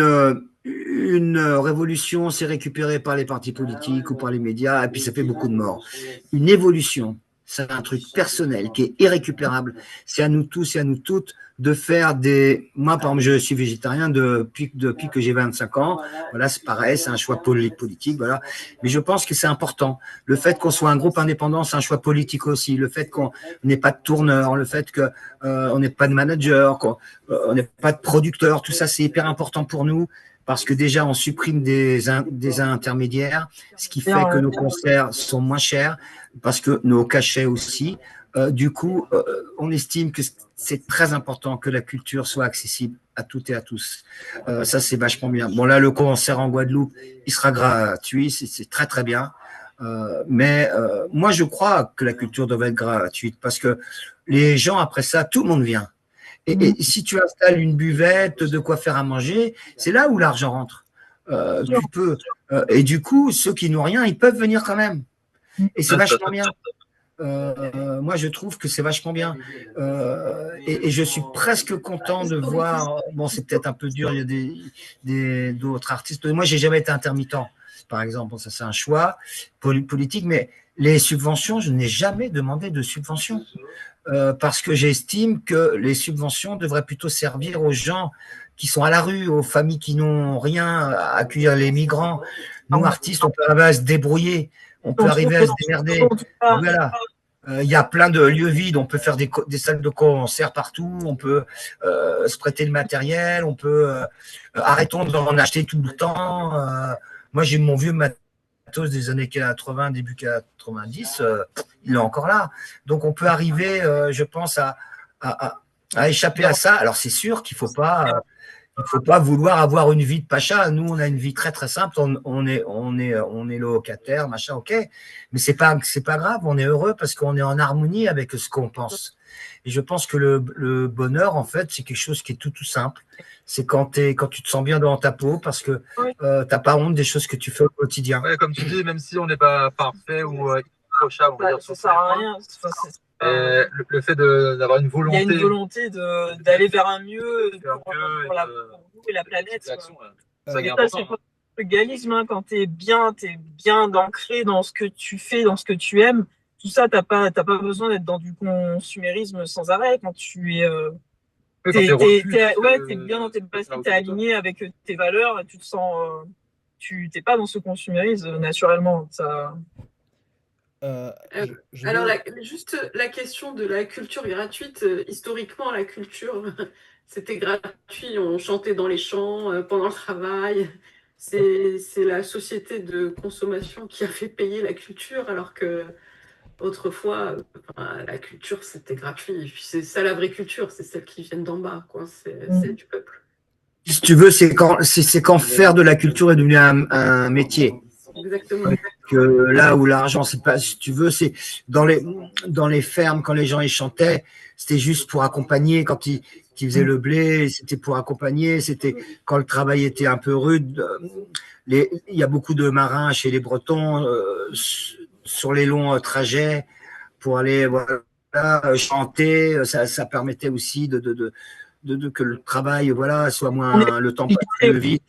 révolution, c'est récupéré par les partis politiques ou par les médias, et puis ça fait beaucoup de morts. Une évolution, c'est un truc personnel qui est irrécupérable. C'est à nous tous et à nous toutes de faire des... Moi, par exemple, je suis végétarien depuis que j'ai 25 ans. Voilà, c'est pareil, c'est un choix politique, voilà. Mais je pense que c'est important. Le fait qu'on soit un groupe indépendant, c'est un choix politique aussi. Le fait qu'on n'ait pas de tourneur, le fait qu'on n'ait pas de manager, qu'on n'ait pas de producteur, tout ça, c'est hyper important pour nous. Parce que déjà, on supprime des intermédiaires, ce qui fait que nos concerts sont moins chers, parce que nos cachets aussi. Du coup, on estime que c'est très important que la culture soit accessible à toutes et à tous. Ça, c'est vachement bien. Bon, là, le concert en Guadeloupe, il sera gratuit, c'est très, très bien. Mais moi, je crois que la culture devrait être gratuite parce que les gens, après ça, tout le monde vient. Et si tu installes une buvette, de quoi faire à manger, c'est là où l'argent rentre. Tu peux. Et du coup, ceux qui n'ont rien, ils peuvent venir quand même. Et c'est vachement bien. Moi, je trouve que c'est vachement bien. Et je suis presque content de voir. Bon, c'est peut-être un peu dur, il y a d'autres artistes. Moi, j'ai jamais été intermittent, par exemple. Bon, ça, c'est un choix politique, mais les subventions, je n'ai jamais demandé de subventions. Parce que j'estime que les subventions devraient plutôt servir aux gens qui sont à la rue, aux familles qui n'ont rien, à accueillir les migrants. Nous, artistes, on peut arriver à se débrouiller, on peut arriver à se démerder. Voilà. Il y a plein de lieux vides, on peut faire des salles de concert partout, on peut se prêter le matériel, on peut arrêtons d'en acheter tout le temps. Moi, j'ai mon vieux matos des années 80, début 90, il est encore là. Donc, on peut arriver, je pense, à échapper à ça. Alors, c'est sûr qu'il ne faut pas vouloir avoir une vie de pacha. Nous, on a une vie très très simple. On est locataire, machin, ok. Mais c'est pas grave. On est heureux parce qu'on est en harmonie avec ce qu'on pense. Et je pense que le bonheur, en fait, c'est quelque chose qui est tout simple. C'est quand tu te sens bien dans ta peau parce que t'as pas honte des choses que tu fais au quotidien. Ouais, comme tu dis, même si on n'est pas parfait ou irréprochable, on va dire, Ça sert à rien. le fait d'avoir une volonté. Il y a une volonté d'aller vers un mieux pour vous et la planète. Ça, c'est le galisme, hein, quand t'es bien ancré dans ce que tu fais, dans ce que tu aimes. Tout ça, t'as pas besoin d'être dans du consumérisme sans arrêt. Quand tu es, t'es bien dans tes baskets, t'es aligné avec tes valeurs, et tu te sens, t'es pas dans ce consumérisme naturellement. Ça. Alors, juste la question de la culture gratuite, historiquement, la culture, c'était gratuit, on chantait dans les champs pendant le travail. C'est la société de consommation qui a fait payer la culture, alors que autrefois, la culture, c'était gratuit. Et puis c'est ça la vraie culture, c'est celle qui vient d'en bas, quoi. C'est du peuple. Si tu veux, c'est quand faire de la culture est devenu un métier. Exactement. Que là où l'argent, c'est pas, si tu veux, c'est dans les fermes, quand les gens y chantaient, c'était juste pour accompagner, quand ils faisaient le blé, c'était pour accompagner, c'était quand le travail était un peu rude. Il y a beaucoup de marins chez les Bretons sur les longs trajets pour aller chanter, ça permettait aussi que le travail soit moins, le temps passe plus vite.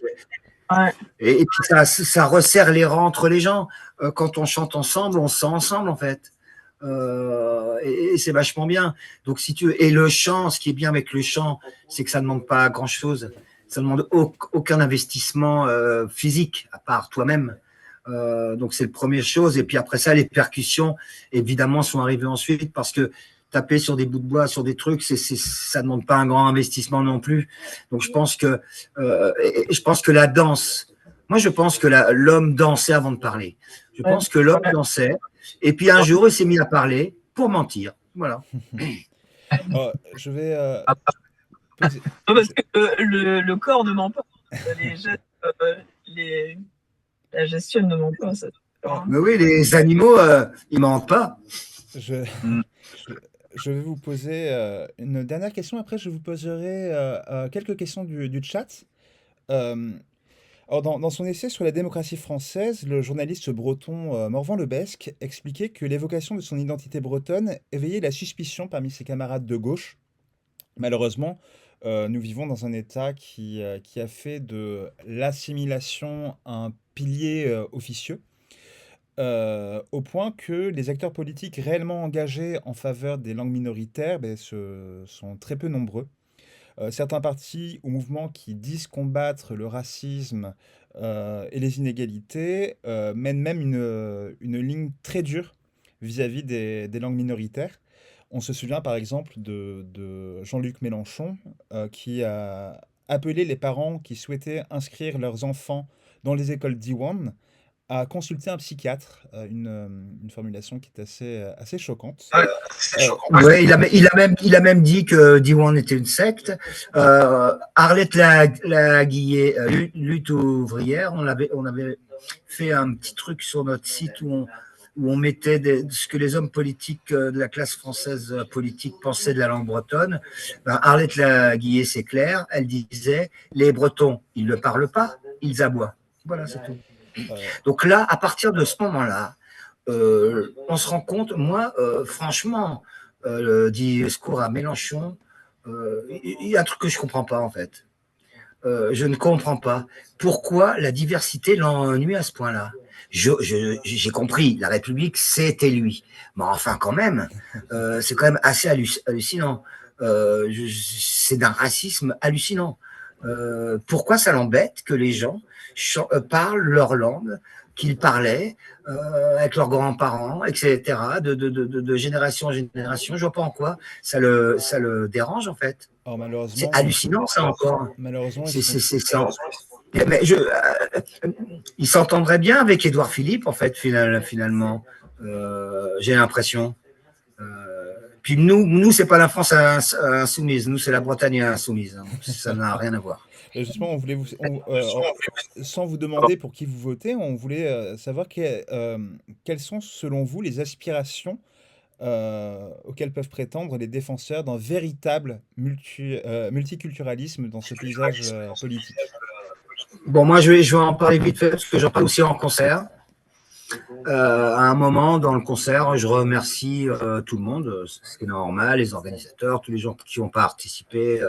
Ouais. Et puis ça resserre les rangs entre les gens. Quand on chante ensemble, on se sent ensemble en fait. Et c'est vachement bien. Donc si tu veux, et le chant, ce qui est bien avec le chant, c'est que ça ne demande pas grand chose. Ça ne demande aucun investissement physique à part toi-même. Donc c'est la première chose. Et puis après ça, les percussions évidemment sont arrivées ensuite parce que taper sur des bouts de bois, sur des trucs, ça ne demande pas un grand investissement non plus. Donc je pense que la danse, moi je pense que l'homme dansait avant de parler. Je pense que l'homme dansait, et puis un jour il s'est mis à parler pour mentir. Voilà. Je vais parce que le corps ne ment pas. La gestion ne ment pas. Ça. Mais oui, les animaux, ils mentent pas. Je vais vous poser une dernière question. Après, je vous poserai quelques questions du chat. Alors dans son essai sur la démocratie française, le journaliste breton Morvan Lebesque expliquait que l'évocation de son identité bretonne éveillait la suspicion parmi ses camarades de gauche. Malheureusement, nous vivons dans un État qui a fait de l'assimilation un pilier officieux. Au point que les acteurs politiques réellement engagés en faveur des langues minoritaires sont très peu nombreux. Certains partis ou mouvements qui disent combattre le racisme et les inégalités mènent même une ligne très dure vis-à-vis des langues minoritaires. On se souvient par exemple de Jean-Luc Mélenchon qui a appelé les parents qui souhaitaient inscrire leurs enfants dans les écoles d'Iwan à consulter un psychiatre, une formulation qui est assez choquante. Ouais, il a même dit que Diwan était une secte. Arlette Laguillet, lutte ouvrière, on avait fait un petit truc sur notre site où on mettait ce que les hommes politiques de la classe française politique pensaient de la langue bretonne. Ben, Arlette Laguillet, c'est clair, elle disait les Bretons, ils ne parlent pas, ils aboient. Voilà, c'est tout. Donc là, à partir de ce moment-là, on se rend compte, moi, franchement, le discours à Mélenchon, il y a un truc que je ne comprends pas, en fait. Je ne comprends pas pourquoi la diversité l'ennuie à ce point-là. J'ai compris, la République, c'était lui. Mais enfin, quand même, c'est quand même assez hallucinant. C'est d'un racisme hallucinant. Pourquoi ça l'embête que les gens parlent leur langue qu'ils parlaient avec leurs grands-parents, etc., de génération en génération? Je vois pas en quoi ça le dérange, en fait. Alors C'est malheureusement, hallucinant, ça, encore. malheureusement, ils C'est, sont... mais il s'entendrait bien avec Édouard Philippe, en fait, finalement. J'ai l'impression. Puis nous, c'est pas la France insoumise, nous, c'est la Bretagne insoumise. Hein. Ça n'a rien à voir. Justement, on voulait sans vous demander pour qui vous votez, on voulait savoir quelles sont, selon vous, les aspirations auxquelles peuvent prétendre les défenseurs d'un véritable multiculturalisme dans ce paysage politique. Bon, moi, je vais en parler vite fait, parce que j'en parle aussi en concert. À un moment, dans le concert, je remercie tout le monde, ce qui est normal, les organisateurs, tous les gens qui ont participé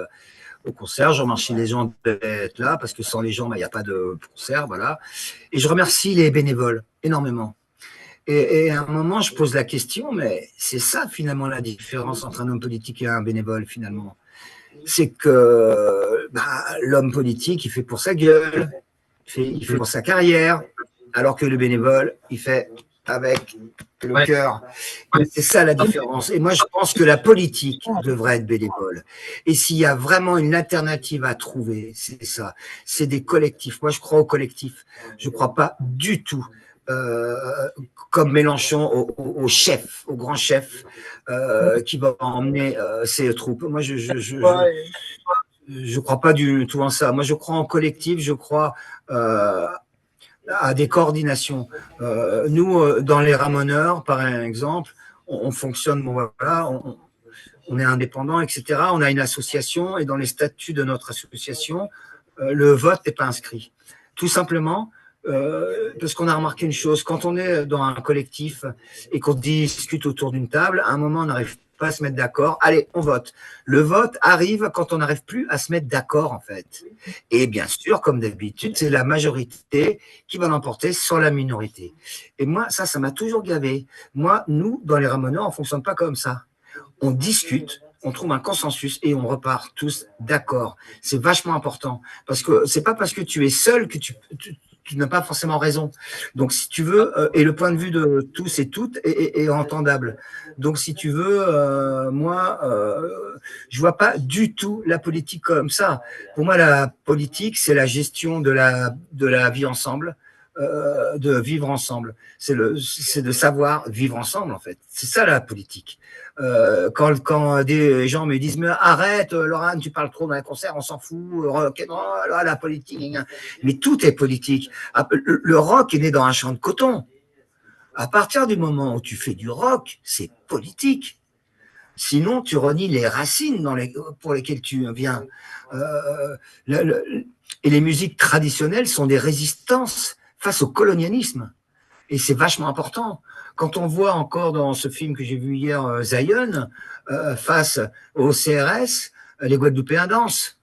au concert. Je remercie les gens d'être là, parce que sans les gens, il n'y a pas de concert, voilà. Et je remercie les bénévoles, énormément. Et à un moment, je pose la question, mais c'est ça, finalement, la différence entre un homme politique et un bénévole, finalement. C'est que l'homme politique, il fait pour sa gueule, il fait pour sa carrière, alors que le bénévole, il fait avec le cœur. C'est ça la différence. Et moi, je pense que la politique devrait être bénévole. Et s'il y a vraiment une alternative à trouver, c'est ça. C'est des collectifs. Moi, je crois aux collectifs. Je ne crois pas du tout comme Mélenchon au chef, au grand chef qui va emmener ses troupes. Moi, je crois pas du tout en ça. Moi, je crois en collectif. Je crois à des coordinations. Nous, dans les Ramoneurs, par exemple, on fonctionne, voilà, on est indépendant, etc. On a une association et dans les statuts de notre association, le vote n'est pas inscrit. Tout simplement parce qu'on a remarqué une chose, quand on est dans un collectif et qu'on discute autour d'une table, à un moment, on n'arrive pas à se mettre d'accord. Allez, on vote. Le vote arrive quand on n'arrive plus à se mettre d'accord, en fait. Et bien sûr, comme d'habitude, c'est la majorité qui va l'emporter sur la minorité. Et moi, ça m'a toujours gavé. Moi, nous, dans les Ramoneurs, on ne fonctionne pas comme ça. On discute, on trouve un consensus et on repart tous d'accord. C'est vachement important parce que c'est pas parce que tu es seul que tu n'as pas forcément raison. Donc, si tu veux, et le point de vue de tous et toutes est entendable. Donc, si tu veux, moi, je vois pas du tout la politique comme ça. Pour moi, la politique, c'est la gestion de la vie ensemble. De vivre ensemble. C'est de savoir vivre ensemble, en fait. C'est ça, la politique. Quand des gens me disent « Mais arrête, Laurent, tu parles trop dans les concerts, on s'en fout, rock, non, la politique. » Mais tout est politique. Le rock est né dans un champ de coton. À partir du moment où tu fais du rock, c'est politique. Sinon, tu renies les racines pour lesquelles tu viens. Et les musiques traditionnelles sont des résistances face au colonialisme. Et c'est vachement important. Quand on voit encore dans ce film que j'ai vu hier, Zion, face au CRS, les Guadeloupéens dansent.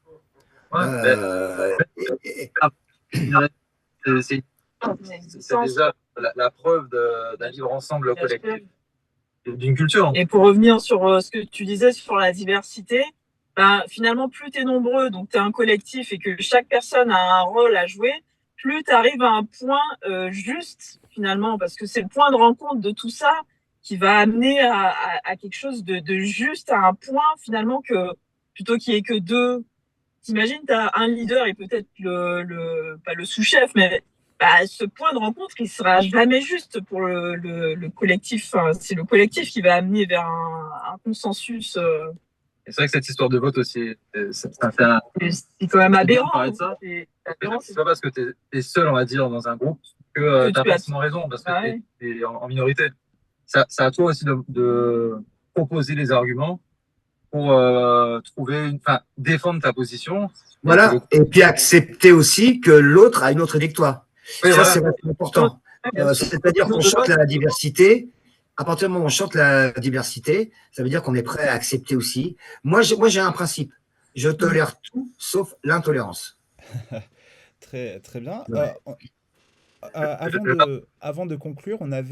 C'est déjà la preuve d'un vivre ensemble collectif, d'une culture. Et pour revenir sur ce que tu disais sur la diversité, finalement, plus tu es nombreux, donc tu es un collectif et que chaque personne a un rôle à jouer, plus tu arrives à un point juste, finalement, parce que c'est le point de rencontre de tout ça qui va amener à quelque chose de juste, à un point, finalement, que plutôt qu'il y ait que deux. T'imagines, tu as un leader et peut-être pas le sous-chef, mais ce point de rencontre, il sera jamais juste pour le collectif. Enfin, c'est le collectif qui va amener vers un consensus. Et c'est vrai que cette histoire de vote aussi, c'est quand même aberrant. Parler de ça. C'est pas parce que tu es seul, on va dire, dans un groupe que tu as forcément raison, parce que tu es en minorité. Ça à toi aussi de proposer les arguments pour défendre ta position. Voilà, et puis accepter aussi que l'autre a une autre victoire. Oui, ça, voilà. c'est vraiment important. C'est-à-dire qu'on chante la diversité. À partir du moment où on chante la diversité, ça veut dire qu'on est prêt à accepter aussi. Moi, j'ai un principe. Je tolère tout, sauf l'intolérance. Très, très bien. Ouais. Avant de conclure, on a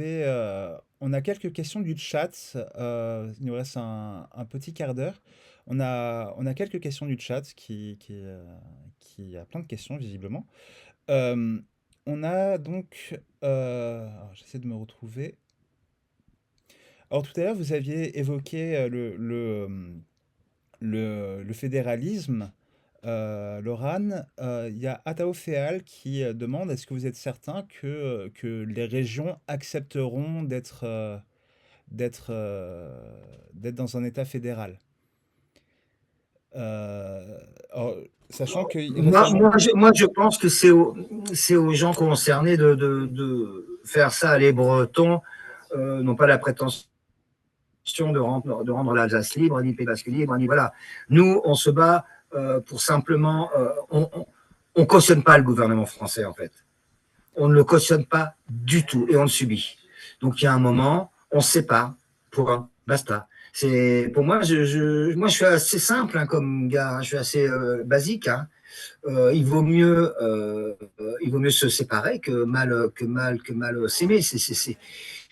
quelques questions du chat. Il nous reste un petit quart d'heure. On a quelques questions du chat qui a plein de questions, visiblement. On a donc... alors, j'essaie de me retrouver. Alors, tout à l'heure, vous aviez évoqué le fédéralisme. Laurent, il y a Atao Féal qui demande est-ce que vous êtes certain que les régions accepteront d'être dans un État fédéral? Alors, sachant que Moi, je pense que c'est aux gens concernés de faire ça. Les Bretons n'ont pas la prétention de rendre l'Alsace libre, ni le Pays Basque libre, ni voilà. Nous, on se bat pour simplement, on cautionne pas le gouvernement français en fait. On ne le cautionne pas du tout et on le subit. Donc il y a un moment, on se sépare, point, basta. C'est pour moi, moi je suis assez simple hein, comme gars, hein, je suis assez basique. Hein. Il vaut mieux se séparer que mal s'aimer.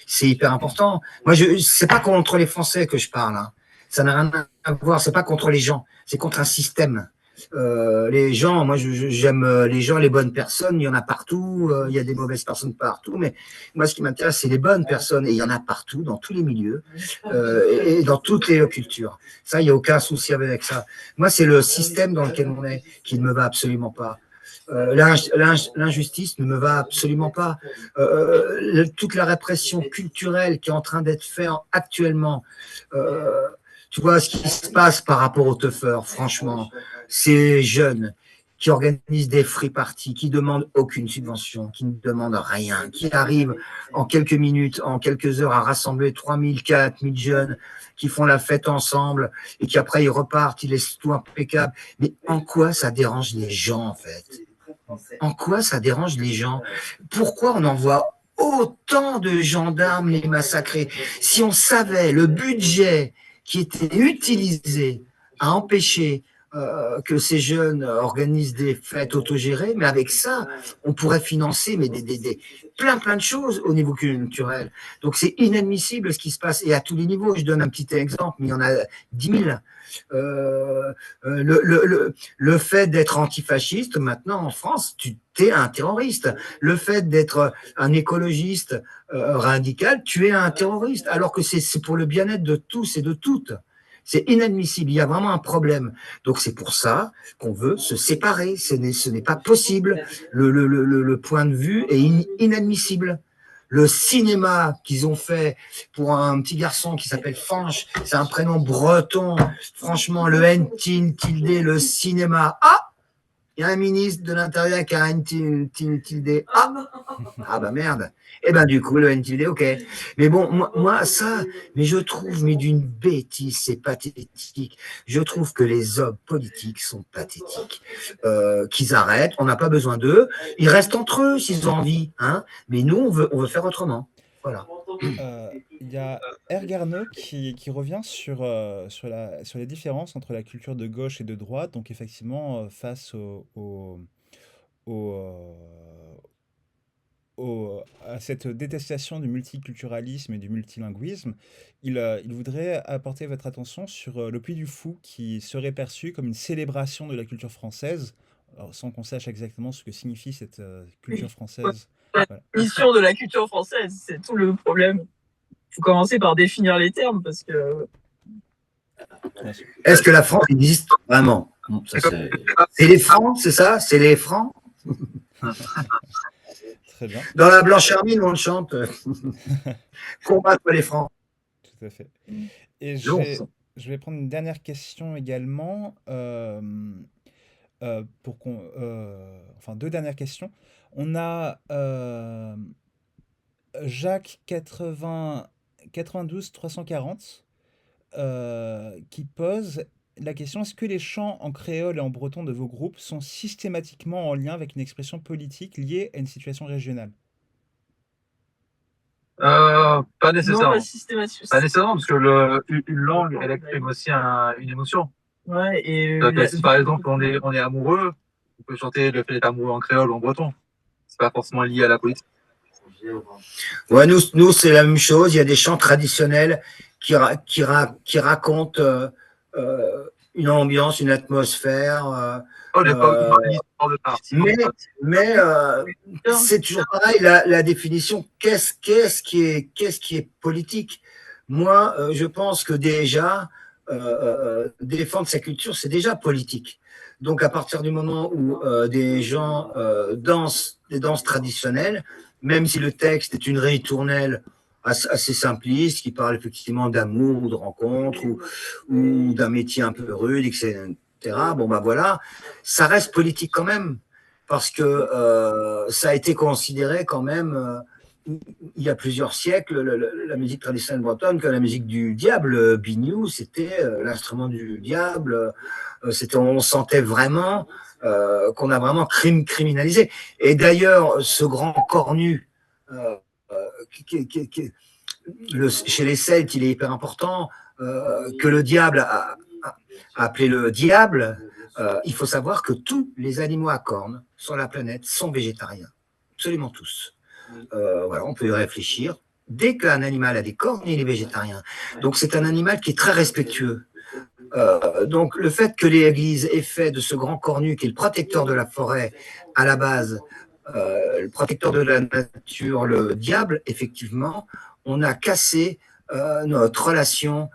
C'est hyper important. Moi, c'est pas contre les Français que je parle. Hein. Ça n'a rien à voir. C'est pas contre les gens. C'est contre un système. Les gens, moi, j'aime les gens, les bonnes personnes. Il y en a partout. Il y a des mauvaises personnes partout. Mais moi, ce qui m'intéresse, c'est les bonnes personnes. Et il y en a partout, dans tous les milieux et dans toutes les cultures. Ça, il n'y a aucun souci avec ça. Moi, c'est le système dans lequel on est qui ne me va absolument pas. L'injustice ne me va absolument pas. Toute la répression culturelle qui est en train d'être faite actuellement, tu vois ce qui se passe par rapport aux teufeurs, franchement, ces jeunes qui organisent des free parties, qui demandent aucune subvention, qui ne demandent rien, qui arrivent en quelques minutes, en quelques heures à rassembler 3000, 4000 jeunes qui font la fête ensemble et qui après ils repartent, ils laissent tout impeccable. Mais en quoi ça dérange les gens en fait ? En quoi ça dérange les gens? Pourquoi on envoie autant de gendarmes les massacrer? Si on savait le budget qui était utilisé à empêcher que ces jeunes organisent des fêtes autogérées, mais avec ça, on pourrait financer mais plein de choses au niveau culturel. Donc c'est inadmissible ce qui se passe, et à tous les niveaux. Je donne un petit exemple, mais il y en a 10 000. Le fait d'être antifasciste, maintenant en France, tu es un terroriste. Le fait d'être un écologiste radical, tu es un terroriste, alors que c'est pour le bien-être de tous et de toutes. C'est inadmissible, il y a vraiment un problème. Donc c'est pour ça qu'on veut se séparer, ce n'est pas possible. Le point de vue est inadmissible. Le cinéma qu'ils ont fait pour un petit garçon qui s'appelle Fanch, c'est un prénom breton. Franchement, le N-tilde, le cinéma. Ah, il y a un ministre de l'Intérieur qui a un N-tilde. Ah bah merde. Et ben du coup, le N-tilde, ok. Mais bon, moi ça, mais je trouve, mais d'une bêtise, c'est pathétique. Je trouve que les hommes politiques sont pathétiques. Qu'ils arrêtent, on n'a pas besoin d'eux. Ils restent entre eux s'ils ont envie, hein. Mais nous, on veut faire autrement. Voilà. Il y a Ergarno qui revient sur les différences entre la culture de gauche et de droite. Donc effectivement, face à cette détestation du multiculturalisme et du multilinguisme, il voudrait apporter votre attention sur le Puy du Fou, qui serait perçu comme une célébration de la culture française, alors, sans qu'on sache exactement ce que signifie cette culture française. La mission de la culture française, c'est tout le problème. Il faut commencer par définir les termes, parce que... Est-ce que la France existe vraiment? C'est les Francs, c'est ça? C'est les Francs? Très bien, Dans la Blanche Hermine, on le chante. Combattre les Francs. tout à fait. Et L'ours. je vais prendre une dernière question également, enfin deux dernières questions. On a Jacques 92 340 qui pose la question: est-ce que les chants en créole et en breton de vos groupes sont systématiquement en lien avec une expression politique liée à une situation régionale? Pas Non, pas nécessairement. systématiquement. Pas nécessairement, parce que une langue, elle exprime aussi une émotion. Ouais, et Si par exemple on est amoureux, on peut chanter le fait d'être amoureux en créole ou en breton. C'est pas forcément lié à la politique. Ouais, nous c'est la même chose. Il y a des chants traditionnels qui racontent une ambiance, une atmosphère. Oh, j'ai pas euh, une histoire de partie. mais c'est toujours pareil, la définition, qu'est-ce qui est politique? Moi, je pense que déjà, défendre sa culture, c'est déjà politique. Donc, à partir du moment où des gens dansent des danses traditionnelles, même si le texte est une ritournelle assez simpliste, qui parle effectivement d'amour ou de rencontre ou d'un métier un peu rude, etc. Bon, bah voilà, ça reste politique quand même, parce que ça a été considéré quand même, il y a plusieurs siècles, la musique traditionnelle bretonne, que la musique du diable. Biniou, c'était l'instrument du diable. On sentait vraiment qu'on a vraiment criminalisé. Et d'ailleurs, ce grand cornu, euh, chez les Celtes, il est hyper important, que le diable a appelé le diable. Il faut savoir que tous les animaux à cornes sur la planète sont végétariens. Absolument tous. Voilà, on peut y réfléchir. Dès qu'un animal a des cornes, il est végétarien. Donc c'est un animal qui est très respectueux. Donc le fait que l'Église ait fait de ce grand cornu, qui est le protecteur de la forêt à la base, le protecteur de la nature, le diable, effectivement, on a cassé notre relation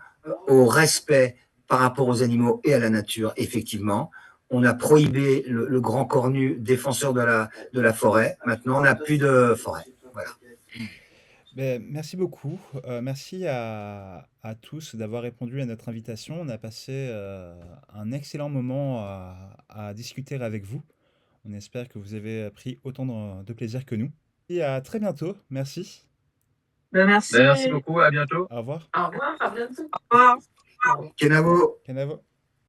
au respect par rapport aux animaux et à la nature, effectivement. On a prohibé le grand cornu défenseur de la forêt. Maintenant, on n'a plus de forêt. Voilà. Ben, merci beaucoup. Merci à tous d'avoir répondu à notre invitation. On a passé un excellent moment à discuter avec vous. On espère que vous avez pris autant de plaisir que nous. Et à très bientôt. Merci. merci. Merci beaucoup, à bientôt. Au revoir. Au revoir, à bientôt. Au revoir. Kenavo. Kenavo.